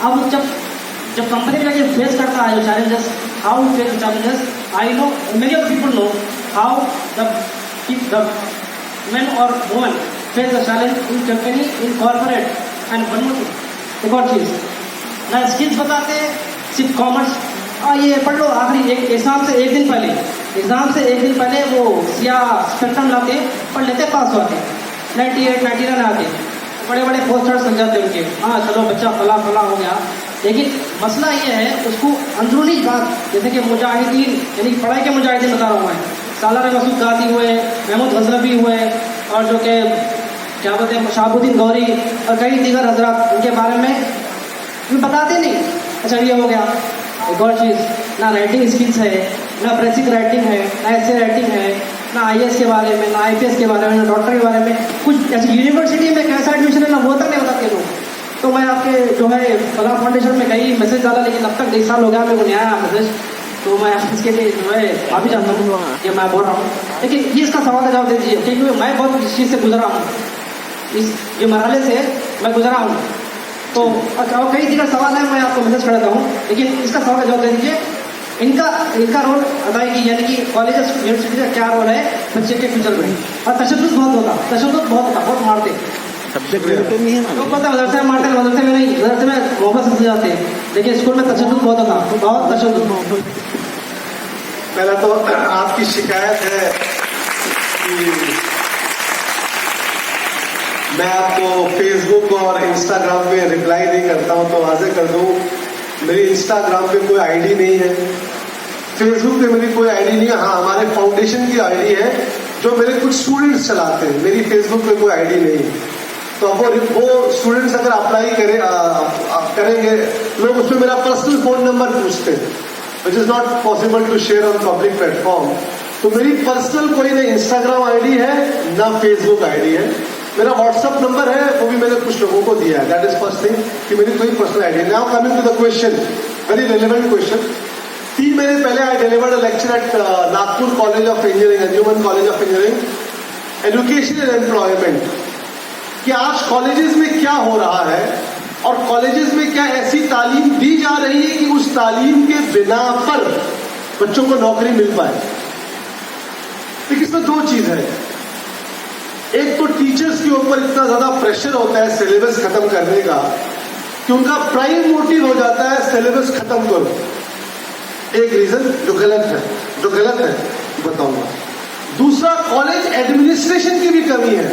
अब जब कंपनी में जाके फेस करता है जो challenges, how face challenges, I know many of people know how the men or women face the challenge in company, in corporate, and one more thing, एक और चीज़ ना स्किल्स बताते हैं, सिर्फ कॉमर्स ये पढ़ लो, आखिरी एक एग्जाम से एक दिन पहले वो या स्पेक्ट्रम लाते पढ़ लेते, पास होते 98 99 आते, बड़े बड़े पोस्टर्स लग जाते उनके, हाँ चलो बच्चा फला फला हो गया। लेकिन मसला ये है उसको अंदरूनी बात, जैसे कि मुजाहिदीन यानी पढ़ाई के मुजाहिदीन बता रहा हूँ मैं, सालार मसूद गाजी हुए, महमूद गजनबी हुए, और जो कि क्या बोलते हैं शहाबुद्दीन गौरी और कई दीगर हजरात, उनके बारे में बताते नहीं। अच्छा ये हो गया। एक और चीज़, ना राइटिंग स्किल्स है, ना प्रेसिंग राइटिंग है, ना ऐसे राइटिंग है, ना IAS के बारे में, ना IPS के बारे में, ना डॉक्टर के बारे में, कुछ ऐसी यूनिवर्सिटी में कैसा एडमिशन है ना वो तक नहीं बताते लोग। तो मैं आपके जो है फला फाउंडेशन में कई मैसेज डाला, लेकिन अब तक 1 साल हो गया मेरे को नहीं आया मैसेज, तो मैं इसके लिए जो है आप ही जानता हूँ कि मैं बोल रहा हूँ, लेकिन ये इसका सवाल का जवाब दे दीजिए, क्योंकि मैं बहुत इस चीज़ से गुजरा हूँ, इस ये मरहले से मैं गुजरा हूँ। तो कई दीगर सवाल है, मैं आपको मैसेज कर देता हूँ, लेकिन इसका सवाल का जवाब दे दीजिए। इनका रोल अदायगी यानी कि कॉलेज यूनिवर्सिटी का क्या रोल है बच्चे के फ्यूचर में? और तशद्दुद बहुत होता, बहुत मारते, सब्जेक्ट रिलेटेड नहीं है ना, लोग पता है मदरसे में मारते हैं, मदरसे में नहीं, मदरसे में मोहब्बत से जाते हैं, लेकिन स्कूल में तशद्दुद बहुत होता, बहुत तशद्दुद। पहला तो आपकी शिकायत है कि मैं आपको फेसबुक और इंस्टाग्राम पे रिप्लाई नहीं करता हूं, तो वाज़ेह कर दूं, मेरी इंस्टाग्राम पे कोई आईडी नहीं है, फेसबुक पे मेरी कोई आईडी नहीं है। हाँ, हमारे फाउंडेशन की आईडी है जो मेरे कुछ स्टूडेंट्स चलाते हैं, मेरी फेसबुक पे कोई आईडी नहीं है। तो अब वो स्टूडेंट्स अगर अप्लाई करेंगे, लोग उसमें मेरा पर्सनल फोन नंबर पूछते हैं, which is not possible to share on public platform. तो मेरी पर्सनल कोई ना इंस्टाग्राम आईडी है ना फेसबुक आईडी है। मेरा व्हाट्सएप नंबर है, वो भी मैंने कुछ लोगों को दिया है, दैट इज फर्स्ट थिंग, कि मेरी कोई personal ID. Now coming to the question, very relevant question. 3 महीने पहले I delivered a lecture at Nagpur college of engineering, Anjuman college of engineering, education and employment, कि आज कॉलेजेस में क्या हो रहा है और कॉलेजेस में क्या ऐसी तालीम दी जा रही है कि उस तालीम के बिना पर बच्चों को नौकरी मिल पाए। लेकिन इसमें 2 चीज है, एक तो टीचर्स के ऊपर इतना ज्यादा प्रेशर होता है सिलेबस खत्म करने का कि उनका प्राइम मोटिव हो जाता है सिलेबस खत्म करो। एक रीजन जो गलत है बताऊंगा। दूसरा, कॉलेज एडमिनिस्ट्रेशन की भी कमी है।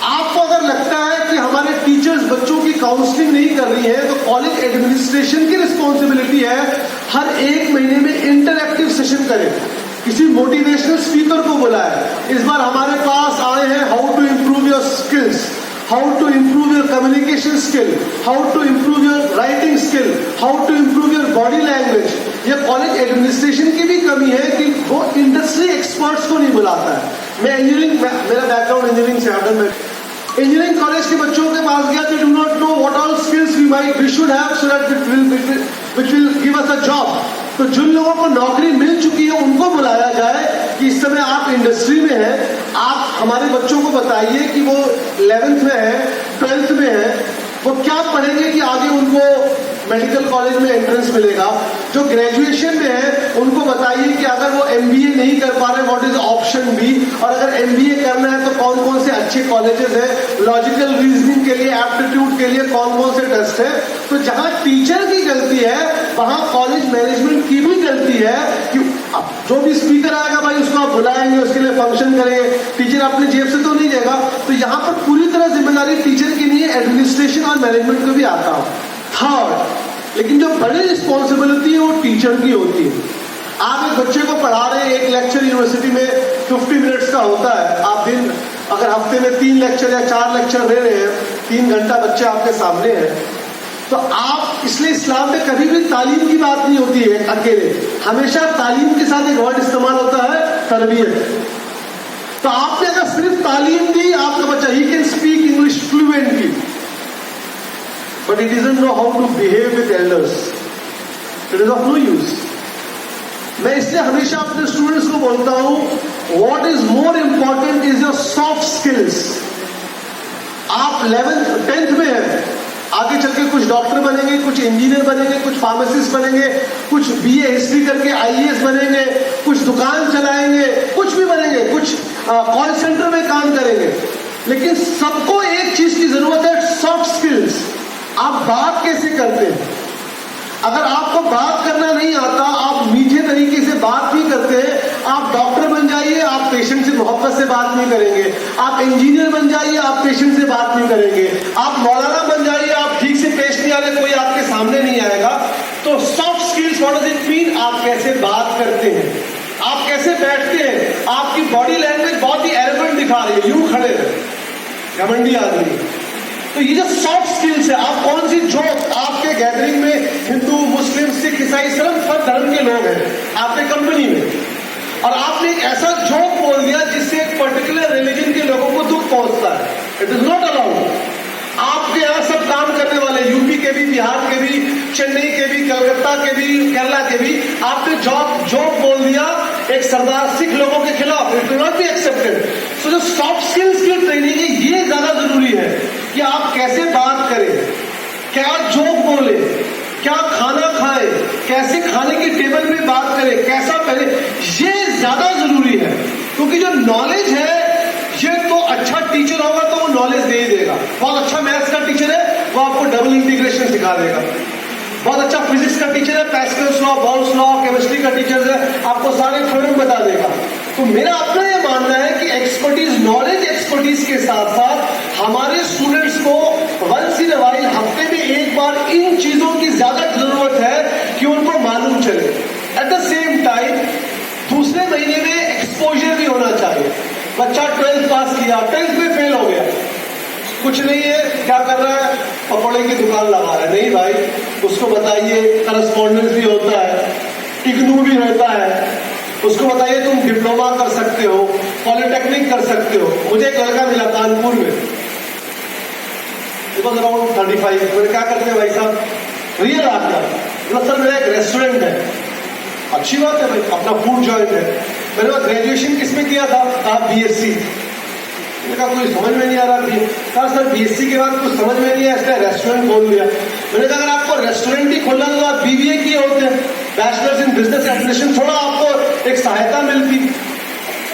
आपको अगर लगता है कि हमारे टीचर्स बच्चों की काउंसलिंग नहीं कर रही है, तो कॉलेज एडमिनिस्ट्रेशन की रिस्पॉन्सिबिलिटी है हर 1 महीने में इंटरएक्टिव सेशन करें, किसी मोटिवेशनल स्पीकर को बुलाए। इस बार हमारे पास आए हैं how to improve your skills, how to improve your communication skill, how to improve your writing skill, how to improve your body language. ये कॉलेज एडमिनिस्ट्रेशन की भी कमी है कि वो इंडस्ट्री एक्सपर्ट्स को नहीं बुलाता है। मैं इंजीनियरिंग, मेरा बैकग्राउंड इंजीनियरिंग से है, मैं इंजीनियरिंग कॉलेज के बच्चों के पास गया, they do not know what all skills we should have so that which will give us a job. तो जिन लोगों को नौकरी मिल चुकी है उनको बुलाया जाए कि इस समय आप इंडस्ट्री में हैं, आप हमारे बच्चों को बताइए कि वो 11th में है, 12th में है, वो क्या पढ़ेंगे कि आगे उनको मेडिकल कॉलेज में एंट्रेंस मिलेगा। जो ग्रेजुएशन में है उनको बताइए कि अगर वो MBA नहीं कर पा रहे व्हाट इज ऑप्शन बी, और अगर MBA करना है तो कौन कौन से अच्छे कॉलेजेस है, लॉजिकल रीजनिंग के लिए, एप्टीट्यूड के लिए कौन कौन से टेस्ट है। तो जहां टीचर की गलती है वहां कॉलेज मैनेजमेंट की भी गलती है कि जो भी स्पीकर आएगा भाई उसको आप बुलाएंगे, उसके लिए फंक्शन करेंगे, टीचर अपने जेब से तो नहीं देगा। तो यहाँ पर पूरी तरह जिम्मेदारी टीचर की नहीं है, एडमिनिस्ट्रेशन और मैनेजमेंट को भी आता हो। थर्ड, लेकिन जो बड़ी रिस्पॉन्सिबिलिटी है वो टीचर की होती है। आप एक बच्चे को पढ़ा रहे हैं, एक लेक्चर यूनिवर्सिटी में 50 मिनट्स का होता है, आप दिन अगर हफ्ते में 3 लेक्चर या 4 लेक्चर दे रहे हैं, 3 घंटा बच्चे आपके सामने हैं, तो आप, इसलिए इस्लाम में कभी भी तालीम की बात नहीं होती है अकेले, हमेशा तालीम के साथ एक वर्ड इस्तेमाल होता है, तरबियत। तो आपने अगर सिर्फ तालीम दी, आपका बच्चा ही can speak English fluently but it doesn't know how to behave with elders, it is of no use. मैं इसलिए हमेशा अपने स्टूडेंट्स को बोलता हूं, what is more important is your soft skills. आप 11th 10th में हैं, आगे चल के कुछ डॉक्टर बनेंगे, कुछ इंजीनियर बनेंगे, कुछ फार्मासिस्ट बनेंगे, कुछ BA हिस्ट्री करके IAS बनेंगे, कुछ दुकान चलाएंगे, कुछ भी बनेंगे, कुछ कॉल सेंटर में काम करेंगे, लेकिन सबको एक चीज की जरूरत है, सॉफ्ट स्किल्स। आप बात कैसे करते हैं? अगर आपको बात करना नहीं आता, आप मीठे तरीके से बात नहीं करते, आप डॉक्टर बन जाइए, आप पेशेंट से मोहब्बत से बात नहीं करेंगे, आप इंजीनियर बन जाइए, आप पेशेंट से बात नहीं करेंगे, आप मौलाना बन जाइए, आप ठीक से पेश नहीं आ रहे, कोई आपके सामने नहीं आएगा। तो soft skills what does it mean? आप कैसे बात करते हैं, आप कैसे बैठते हैं, आपकी बॉडी लैंग्वेज बहुत ही एरोगेंट दिखा रही है, यूं खड़े हैं घमंडी आदमी। तो ये जो सॉफ्ट स्किल्स है, आप कौन सी जोक, आपके गैदरिंग में हिंदू, मुस्लिम, सिख, ईसाई सब धर्म के लोग हैं आपके कंपनी में, और आपने एक ऐसा जोक बोल दिया जिससे एक पर्टिकुलर रिलीजन के लोगों को दुख पहुंचता है, इट इज नॉट अलाउड। आपके यहाँ सब काम करने वाले, यूपी के भी, बिहार के भी, चेन्नई के भी, कलकत्ता के भी, केरला के भी, आपने जोक बोल दिया एक सरदार सिख लोगों के खिलाफ, it will not be accepted. So जो सॉफ्ट स्किल्स की ट्रेनिंग है ये ज्यादा जरूरी है कि आप कैसे बात करें, क्या जोक बोले, क्या खाना खाएं, कैसे खाने की टेबल पे बात करें, कैसा पहले, ये ज्यादा जरूरी है। क्योंकि जो नॉलेज है, ये तो अच्छा टीचर होगा तो वो नॉलेज दे ही देगा। बहुत अच्छा मैथ्स का टीचर है, वो आपको डबल इंटीग्रेशन सिखा देगा। बहुत अच्छा फिजिक्स का टीचर है, pascals law, balls law, chemistry का टीचर है, आपको सारे थ्योरम बता देगा। तो मेरा अपना ये मानना है कि एक्सपर्टीज, नॉलेज एक्सपर्टीज के साथ साथ हमारे स्टूडेंट्स को वंस इन अ व्हाइल, हफ्ते में एक बार इन चीजों की ज्यादा जरूरत है कि उनको मालूम चले। एट द सेम टाइम दूसरे महीने में एक्सपोजर भी होना चाहिए। बच्चा 12th पास किया, 10th में फेल हो गया, कुछ नहीं है, क्या कर रहा है, पकौड़े की दुकान लगा रहा है। नहीं भाई, उसको बताइए करस्पॉन्डेंस भी होता है, इग्नू भी होता है, उसको बताइए तुम डिप्लोमा कर सकते हो, पॉलिटेक्निक कर सकते हो। मुझे एक लड़का मिला कानपुर में, अराउंड 35, मैंने क्या करते हैं भाई साहब, रियल आकर, सर मेरा एक रेस्टोरेंट है। अच्छी बात है भाई, अपना फूड जॉइंट है। मैंने वह ग्रेजुएशन किसमें किया था? आप BSc। मैंने कहा कोई समझ में नहीं आ रहा, कहा सर BSc के बाद कुछ समझ में नहीं आया, इसलिए रेस्टोरेंट खोल दिया। मैंने कहा अगर आपको रेस्टोरेंट ही खोलना तो आप BBA किए होते हैं, बैचलर्स इन बिजनेस एडमिनिस्ट्रेशन, थोड़ा आपको एक सहायता मिलती।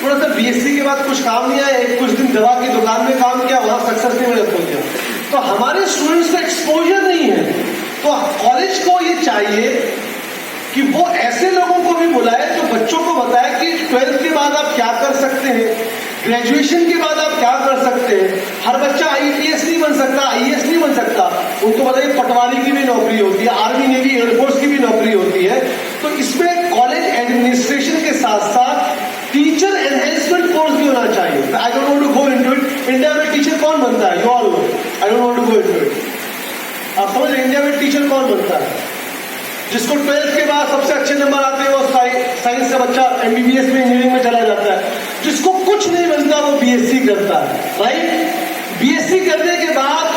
थोड़ा सा BSc के बाद कुछ काम नहीं आया, कुछ दिन दवा की दुकान में काम किया, वहां सक्सेस नहीं मिला, हो गया। तो हमारे स्टूडेंट्स को एक्सपोजर नहीं है, तो कॉलेज को ये चाहिए कि वो ऐसे लोगों को भी बुलाए जो बच्चों को बताए कि 12th के बाद आप क्या कर सकते हैं, ग्रेजुएशन के बाद आप क्या कर सकते हैं। हर बच्चा IAS नहीं बन सकता, IAS नहीं बन सकता, उनको बताइए पटवारी की भी नौकरी होती है, आर्मी, नेवी, एयरफोर्स की भी नौकरी होती है। तो इसमें कॉलेज एडमिनिस्ट्रेशन के साथ साथ टीचर एनहेंसमेंट कोर्स भी होना चाहिए। I don't want to go into it. India में टीचर कौन बनता है? You all know, I don't want to go into it. आप समझ, इंडिया में टीचर कौन बनता है? जिसको 12th के बाद सबसे अच्छे नंबर आते हैं वो साइंस से बच्चा MBBS में, इंजीनियरिंग में चला जाता है। जिसको कुछ नहीं बनता वो BSc करता है, राइट? BSc करने के बाद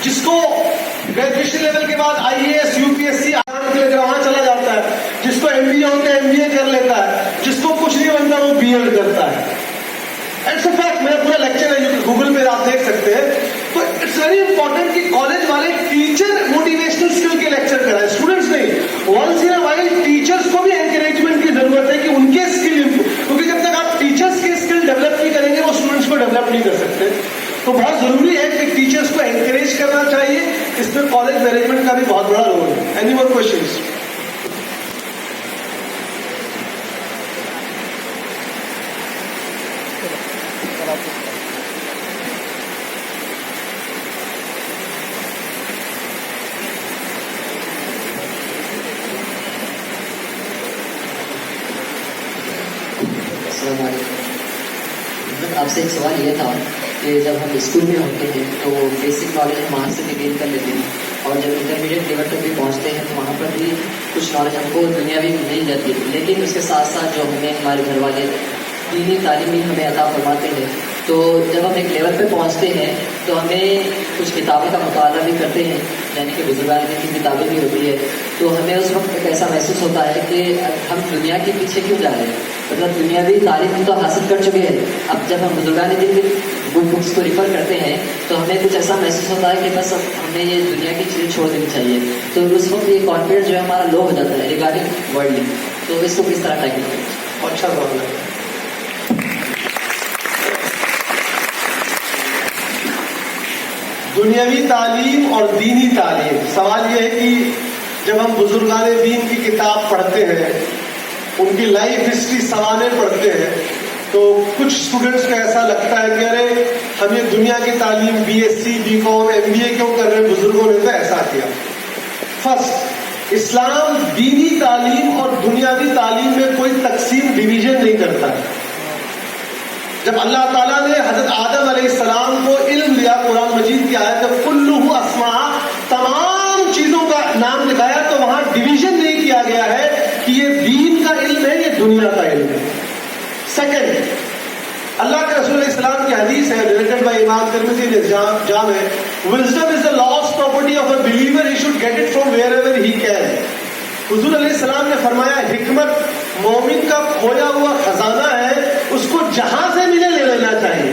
जिसको ग्रेजुएशन लेवल के बाद IAS, UPSC वहां चला जाता है, जिसको MBA होता है MBA कर लेता है, जिसको कुछ नहीं बनता वो BEd करता है। इट्स अ फैक्ट, मेरा पूरा लेक्चर है, गूगल पे आप देख सकते हैं। तो इट्स वेरी इंपॉर्टेंट कि कॉलेज वाले टीचर मोटिवेशनल स्किल के लेक्चर कराए, स्टूडेंट्स नहीं। Once in a while teachers को भी एनकरेजमेंट की जरूरत है कि उनके स्किल, क्योंकि जब तक आप टीचर्स के स्किल डेवलप नहीं करेंगे वो स्टूडेंट्स को डेवलप नहीं कर सकते। तो बहुत जरूरी है कि टीचर्स को एनकरेज करना चाहिए, इसमें कॉलेज मैनेजमेंट का भी बहुत बड़ा रोल है। Any more questions? आपसे एक सवाल ये था कि जब हम स्कूल में होते हैं तो बेसिक नॉलेज हम वहाँ से भी गेन कर लेते हैं, और जब इंटरमीडिएट लेवल तक भी पहुँचते हैं तो वहाँ पर भी कुछ नॉलेज हमको दुनियावी मिल जाती है। लेकिन उसके साथ साथ जो हमें हमारे घर वाले दीनी तालीम भी हमें अता फरमाते हैं, तो जब हम एक लेवल पे पहुँचते हैं तो हमें कुछ किताबों का मुताला भी करते हैं, यानी कि बुजुर्गान की किताबें भी होती है, तो हमें उस वक्त एक ऐसा महसूस होता है कि हम दुनिया के पीछे क्यों जा रहे हैं, मतलब दुनियावी तालीम तो हासिल कर चुके हैं। अब जब हम बुजुर्गान की बुक्स को रिफर करते हैं तो हमें कुछ ऐसा महसूस होता है कि बस अब हमें ये दुनिया की चीज़ें छोड़ देनी चाहिए, तो उस वक्त ये कॉन्फिडेंस जो है हमारा लो हो जाता है रिगार्डिंग वर्ल्ड। तो इसको किस तरह टैकल करें? अच्छा सवाल है। दुनियावी तालीम और दीनी तालीम, सवाल यह है कि जब हम बुजुर्गान दीन की किताब पढ़ते हैं, उनकी लाइफ हिस्ट्री सवाने पढ़ते हैं, तो कुछ स्टूडेंट्स को ऐसा लगता है कि अरे हम ये दुनिया की तालीम बीएससी बीकॉम एमबीए क्यों कर रहे हैं, बुजुर्गों ने तो ऐसा किया। फर्स्ट, इस्लाम दीनी तालीम और दुनियावी तालीम में कोई तकसीम डिवीजन नहीं करता है। जब अल्लाह ताला ने हजरत आदम अलैहिस्सलाम को इल्म दिया, कुरान मजीद की आयत में कुल्लुहु अस्मा, तमाम चीजों का नाम लिखाया, तो वहां डिवीजन नहीं किया गया है कि ये दीन का इल्म है, ये दुनिया का इल्म है। सेकंड, अल्लाह के रसूल अलैहिस्सलाम की हदीस है रिलेटेड बाय इमाम तिर्मिज़ी ने जाम है, wisdom is the lost property of a believer, he should get it from wherever he can. हुजूर अलैहिस्सलाम ने फरमाया हिकमत मोमिन का खोया हुआ खजाना है, उसको जहां से मिले ले लेना चाहिए।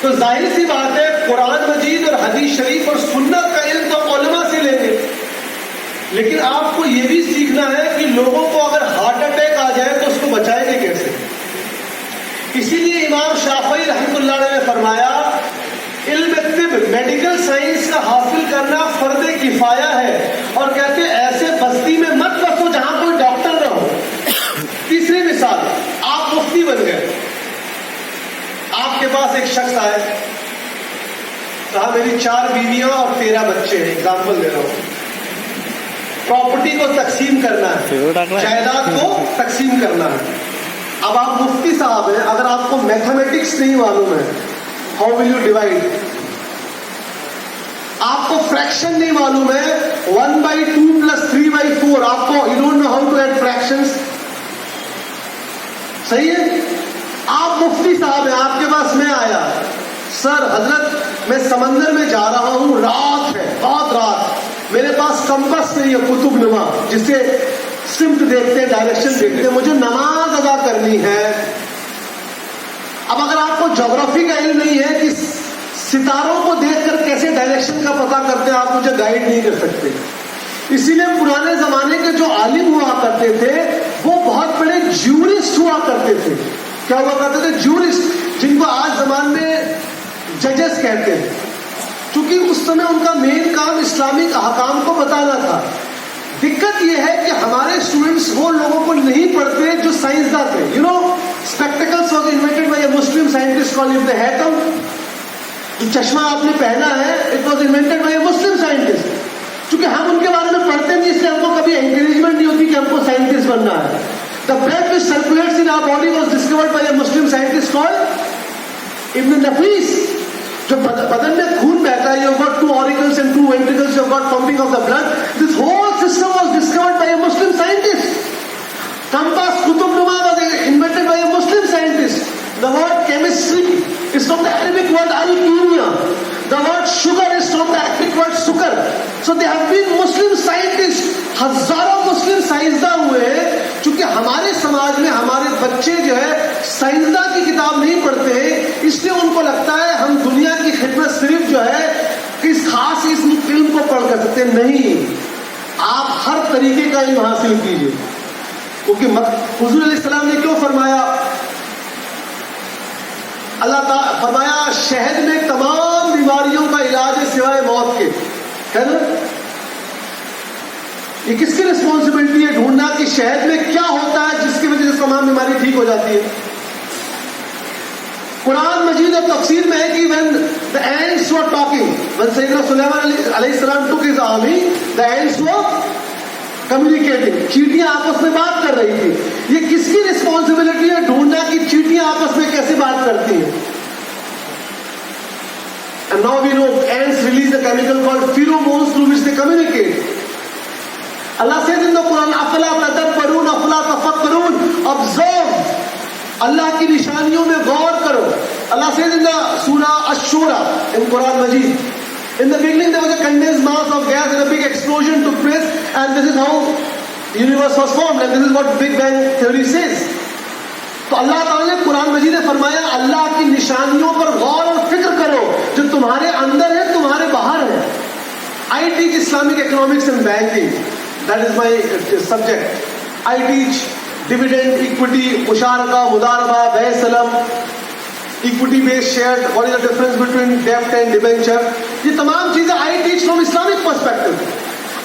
तो जाहिर सी बात है कुरान मजीद और हदीस शरीफ और सुन्नत का इल्म तो उलमा से लेंगे, लेकिन आपको यह भी सीखना है कि लोगों को अगर हार्ट अटैक आ जाए तो उसको बचाएंगे कैसे। इसीलिए इमाम शाफई रहमतुल्लाह अलैह ने फरमाया इल्म तिब, मेडिकल साइंस का हासिल करना फर्दे किफाया है, और कहते ऐसे बस्ती में मत बसो जहां कोई डॉक्टर ना हो। तीसरी मिसाल, आप मुफ्ती बन गए, आपके पास एक शख्स आए, कहा मेरी 4 बीवियां और 13 बच्चे हैं, एग्जाम्पल दे रहा हूं, प्रॉपर्टी को तकसीम करना है, जायदाद को तकसीम करना है। अब आप मुफ्ती साहब हैं, अगर आपको मैथमेटिक्स नहीं मालूम है, हाउ विल यू डिवाइड, आपको फ्रैक्शन नहीं मालूम है 1/2 + 3/4, आपको you don't know how to add fractions, सही है। आप मुफ्ती साहब हैं, आपके पास मैं आया, सर हजरत मैं समंदर में जा रहा हूं, रात है, बहुत रात, मेरे पास कंपास नहीं है कुतुबनुमा जिससे सिमत देखते हैं, डायरेक्शन देखते हैं, मुझे नमाज अदा करनी है। अब अगर आपको ज्योग्राफी का इल्म नहीं है कि सितारों को देखकर कैसे डायरेक्शन का पता करते हैं, आप मुझे गाइड नहीं कर सकते। इसीलिए पुराने जमाने के जो आलिम हुआ करते थे वो बहुत बड़े ज्यूरिस्ट हुआ करते थे। क्या हुआ करते थे? ज्यूरिस्ट, जिनको आज जमाने में जजेस कहते हैं, क्योंकि उस समय उनका मेन काम इस्लामिक अहकाम को बताना था। दिक्कत यह है कि हमारे स्टूडेंट्स वो लोगों को नहीं पढ़ते जो साइंसदान थे। You know, spectacles was invented by a Muslim scientist called Ibn Haytham. जो चश्मा आपने पहना है, it was invented by a Muslim scientist. क्योंकि हम उनके बारे में पढ़ते नहीं, इसलिए हमको कभी एंकरेजमेंट नहीं होती कि हमको साइंटिस्ट बनना है। The blood which circulates in our body was discovered by a Muslim scientist called Ibn Nafis. जो बदन में खून बहता है, you've got 2 auricles and 2 ventricles, you've got pumping of the blood. This whole system was discovered by a Muslim scientist. Compass, Qutubnuma was invented by a Muslim scientist. The word chemistry is from the Arabic word alchemia. The word sugar is from the Arabic word sukar. So they have been Muslim scientists. हजारों मुस्लिम साइंसदान हुए, क्योंकि हमारे समाज में हमारे बच्चे जो है साइंसदान की किताब नहीं पढ़ते हैं, इसलिए उनको लगता है हम दुनिया की खिदमत सिर्फ जो है इस खास इस फिल्म को पढ़ कर सकते हैं। नहीं, आप हर तरीके का इल्म हासिल कीजिए, क्योंकि हुजूर अलैहिस्सलाम ने क्यों फरमाया, अल्लाह ताला फरमाया शहद में तमाम बीमारियों का इलाज है सिवाय मौत के, है ना? ये किसकी रिस्पॉन्सिबिलिटी है ढूंढना कि शहद में क्या होता है जिसकी वजह से तमाम बीमारी ठीक हो जाती है। कुरान मजीद और तफसीर में है कि when the ants were talking, when Sayyidina Sulaiman alayhi salam took his army, the ants were communicating, चींटियां आपस में बात कर रही थी। ये किसकी रिस्पॉन्सिबिलिटी है ढूंढना कि चींटियां आपस में कैसे बात करती हैं? And now we know ants release a chemical called pheromones through which they communicate. Allah says in the Quran, "Afala tadabbarun, afala tafakkarun." Observe. अल्लाह की निशानियों में गौर करो। Allah says in the Surah Ash-Shura in Quran Majid, in the beginning there was a condensed mass of gas and a big explosion took place, and this is how universe was formed, and this is what Big Bang theory says. तो अल्लाह ताला ने कुरान मजीद में फरमाया अल्लाह की निशानियों पर गौर और फिक्र करो, जो तुम्हारे अंदर है तुम्हारे बाहर है। I teach Islamic economics and banking. That is my subject. I teach dividend, equity, musharaka, mudaraba, bay salam, equity based shares, what is the difference between debt and debenture. ये तमाम चीजें I teach from Islamic perspective.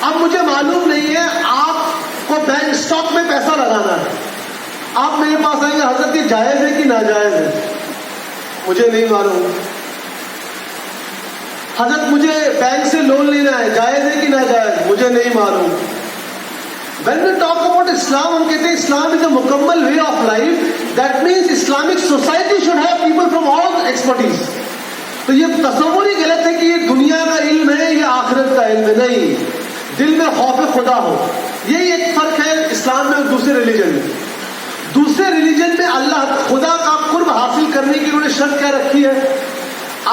अब मुझे मालूम नहीं है आपको bank stock में पैसा लगाना है, आप मेरे पास आएंगे हजरत ये जायज है कि नाजायज है, मुझे नहीं मालूम। हजरत मुझे बैंक से लोन लेना है, जायज है कि नाजायज, मुझे नहीं मालूम। When we talk about Islam, हम कहते हैं इस्लाम is a मुकम्मल way of life. That means Islamic society should have people from all expertise. तो ये तस्वुर ही गलत है कि ये दुनिया का इल्म है, ये आखिरत का इल्म है। नहीं, दिल में खौफ खुदा हो। यही एक फर्क है इस्लाम में और दूसरे रिलीजन में। दूसरे रिलीजन में अल्लाह खुदा का कुर्ब हासिल करने की उन्होंने शर्त क्या रखी है,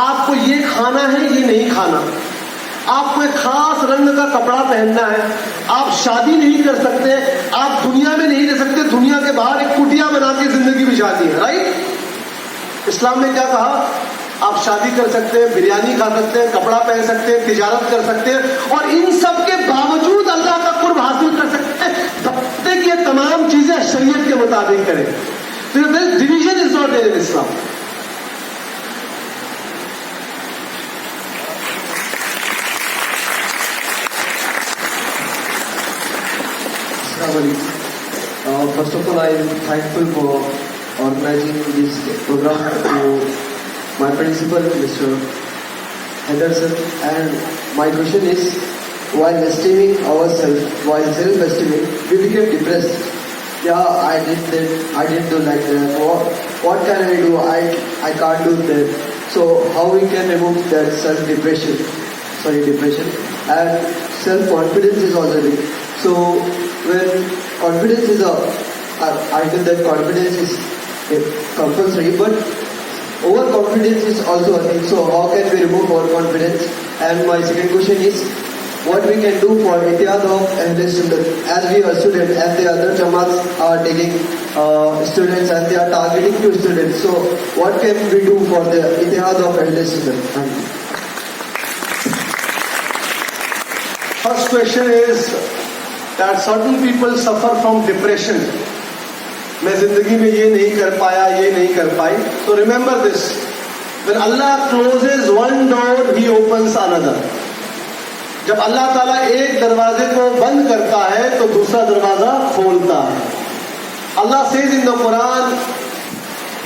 आपको ये खाना है, ये नहीं खाना, आपको एक खास रंग का कपड़ा पहनना है, आप शादी नहीं कर सकते, आप दुनिया में नहीं रह सकते, दुनिया के बाहर एक कुटिया बना के जिंदगी बितानी है। राइट? इस्लाम ने क्या कहा, आप शादी कर सकते हैं, बिरयानी खा सकते हैं, कपड़ा पहन सकते हैं, तिजारत कर सकते हैं, और इन सब के बावजूद अल्लाह का कुर्ब हासिल कर सकते हैं कि ये तमाम चीजें शरीयत के मुताबिक करें। तो division is not there in Islam. First of all, I am thankful for organizing this program to my principal, Mr. Henderson. And my question is, while esteeming ourselves, while self-esteeming, we became depressed. Yeah, I didn't do like that. What can I do? I can't do that. So how we can remove that depression? And self-confidence is also big. So when confidence is I feel that confidence is compulsory, but overconfidence is also a thing. So how can we remove overconfidence? And my second question is, what we can do for Ittihad of Ahle Sunnah, as we are students and the other Jamaats are taking students and they are targeting to students. So what can we do for the Ittihad of Ahle Sunnah? Thank you. First question is that certain people suffer from depression. मैं जिंदगी में ये नहीं कर पाया, ये नहीं कर पाई। तो remember this, when Allah closes one door, He opens another. जब अल्लाह ताला एक दरवाजे को बंद करता है तो दूसरा दरवाजा खोलता है। अल्लाह says in the Quran,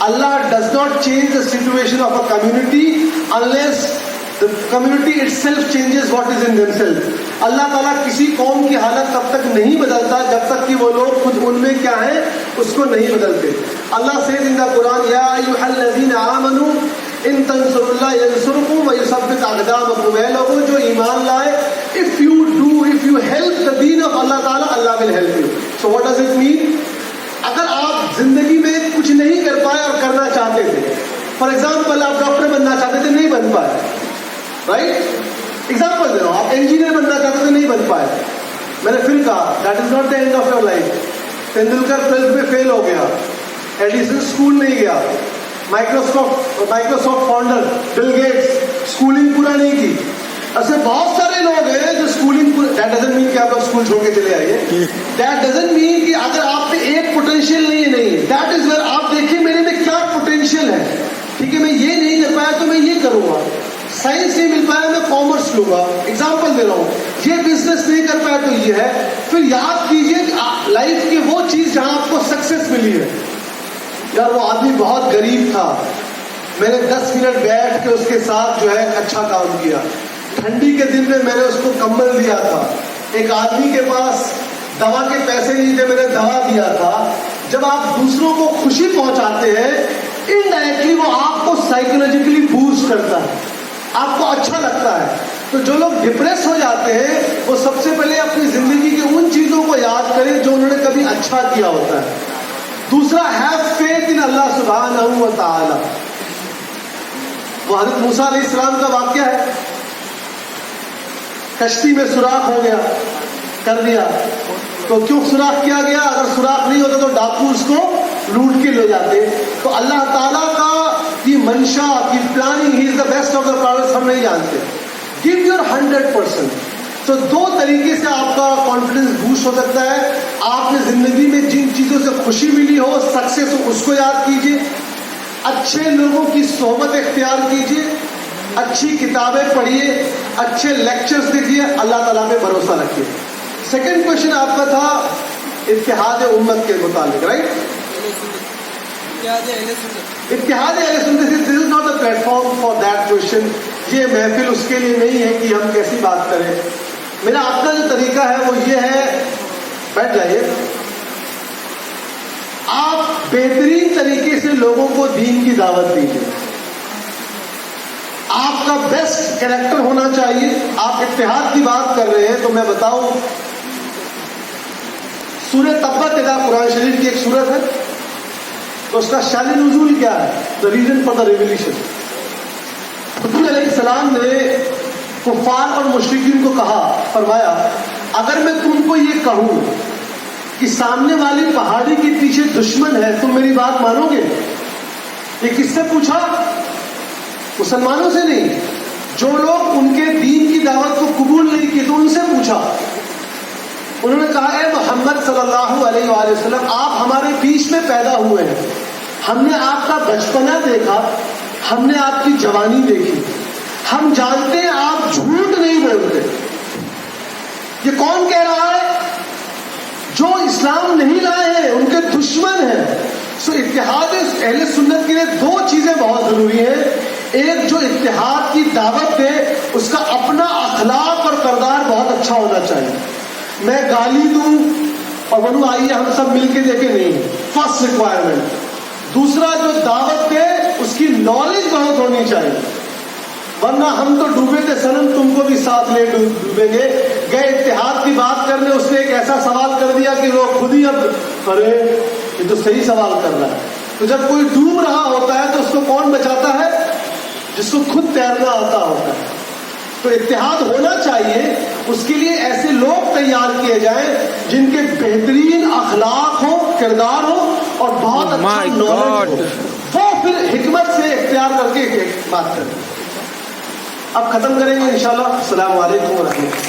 Allah does not change the situation of a community unless the community itself changes what is in themselves. अल्लाह ताला किसी कौम की हालत तब तक नहीं बदलता जब तक कि वो लोग खुद उनमें क्या है उसको नहीं बदलते। अल्लाह says in the Quran, या अय्युहल्लज़ीना आमनू इन तंसुरुल्लाह यंसुरकुम व युसब्बित अक़दामकुम। ऐ लोगों जो ईमान लाए, if you help the deen of Allah ताला, Allah will help you. So what does it mean? अगर आप जिंदगी में कुछ नहीं कर पाए और करना चाहते थे, फॉर एग्जाम्पल आप डॉक्टर बनना चाहते थे, नहीं बन पाए, राइट? एग्जाम्पल दे रहा हूं, आप इंजीनियर बनना चाहते थे, नहीं बन पाए, मैंने फिर कहा that is not the end of your life. Tendulkar 12th में फेल हो गया, एडिसन स्कूल नहीं गया, Microsoft founder Bill Gates schooling पूरा नहीं की। ऐसे बहुत सारे लोग हैं जो स्कूलिंग पूरा, दैट डजंट मीन कि आप लोग स्कूल छोड़ के चले आइए, दैट डजंट मीन कि अगर आप में एक पोटेंशियल नहीं है, नहीं, दैट इज वेयर आप देखिए मेरे में क्या पोटेंशियल है। ठीक है, मैं ये नहीं ले पाया तो मैं ये करूंगा, साइंस नहीं मिल पाया मैं कॉमर्स लूंगा, एग्जाम्पल दे रहा हूं, ये बिजनेस नहीं कर पाया तो ये है। फिर याद कीजिए लाइफ की वो चीज जहां आपको सक्सेस मिली है। यार वो आदमी बहुत गरीब था, मैंने 10 मिनट बैठ के उसके साथ जो है अच्छा काम किया। ठंडी के दिन में मैंने उसको कंबल दिया था। एक आदमी के पास दवा के पैसे नहीं थे, मैंने दवा दिया था। जब आप दूसरों को खुशी पहुंचाते हैं, इनडायरेक्टली वो आपको साइकोलॉजिकली बूस्ट करता है, आपको अच्छा लगता है। तो जो लोग डिप्रेस हो जाते हैं वो सबसे पहले अपनी जिंदगी की उन चीजों को याद करें जो उन्होंने कभी अच्छा किया होता है। दूसरा, हैव फेथ इन अल्लाह सुब्हानहू व तआला। वो हज़रत मूसा अलैहिस्सलाम का वाकया है, कश्ती में सुराख हो गया, कर दिया। तो क्यों सुराख किया गया? अगर सुराख नहीं होता तो डाकू उसको लूट के ले जाते। तो अल्लाह ताला का की मंशा की planning, he is the best of the planners, हम नहीं जानते। Give your 100%। तो दो तरीके से आपका कॉन्फिडेंस बूस्ट हो सकता है। आपने जिंदगी में जिन चीजों से खुशी मिली हो, सक्सेस हो, उसको याद कीजिए, अच्छे लोगों की सोहबत इख्तियार कीजिए, अच्छी किताबें पढ़िए, अच्छे लेक्चर्स देखिए, अल्लाह ताला पे भरोसा रखिए। सेकंड क्वेश्चन आपका था इत्तेहाद उम्मत के मुतालिक, राइट? इत्तेहाद अहले सुन्नत, this is not a platform for that question. ये महफिल उसके लिए नहीं है कि हम कैसी बात करें। मेरा अपना जो तरीका है वो ये है, बैठ जाइए, आप बेहतरीन तरीके से लोगों को दीन की दावत दीजिए। आपका बेस्ट कैरेक्टर होना चाहिए। आप इत्तेहाद की बात कर रहे हैं तो मैं बताऊं, सूरह तब्बत इदा कुरान शरीफ की एक सूरत है, तो उसका शान नुज़ूल क्या है, the reason for the revolution. हुज़ूर अलैहिस्सलाम ने कुफ़ार और मुशरिकीन को कहा, फरमाया, अगर मैं तुमको ये कहूं कि सामने वाली पहाड़ी के पीछे दुश्मन है, तुम मेरी बात मानोगे? ये किससे पूछा? मुसलमानों से नहीं, जो लोग उनके दीन की दावत को कबूल नहीं किए तो उनसे पूछा। उन्होंने कहा, ए मोहम्मद सल्लल्लाहु अलैहि वसल्लम, आप हमारे बीच में पैदा हुए हैं, हमने आपका बचपना देखा, हमने आपकी जवानी देखी, हम जानते हैं आप झूठ नहीं बोलते। ये कौन कह रहा है? जो इस्लाम नहीं लाए हैं, उनके दुश्मन हैं। सो इत्तेहाद अहले सुन्नत के लिए दो चीजें बहुत जरूरी हैं। एक, जो इत्तेहाद की दावत दे उसका अपना अखलाक और किरदार बहुत अच्छा होना चाहिए। मैं गाली दूं और बोलूं आइए हम सब मिलके देखें, नहीं, फर्स्ट रिक्वायरमेंट। दूसरा, जो दावत दे उसकी नॉलेज बहुत होनी चाहिए, वरना हम तो डूबे थे सनम, तुमको भी साथ ले डूबेंगे। गए इत्तेहाद की बात करने, उसने एक ऐसा सवाल कर दिया कि लोग खुद ही अब, अरे ये तो सही सवाल कर रहा है। तो जब कोई डूब रहा होता है तो उसको कौन बचाता है? जिसको खुद तैरना आता होता है। तो इत्तेहाद होना चाहिए, उसके लिए ऐसे लोग तैयार किए जाएं जिनके बेहतरीन अखलाक हो, किरदार हो और बहुत अच्छा नॉलेज हो। वो फिर हिकमत से इख्तियार करके एक बात करें। अब खत्म करेंगे इंशाल्लाह। अस्सलाम वालेकुम व रहमतुल्लाह।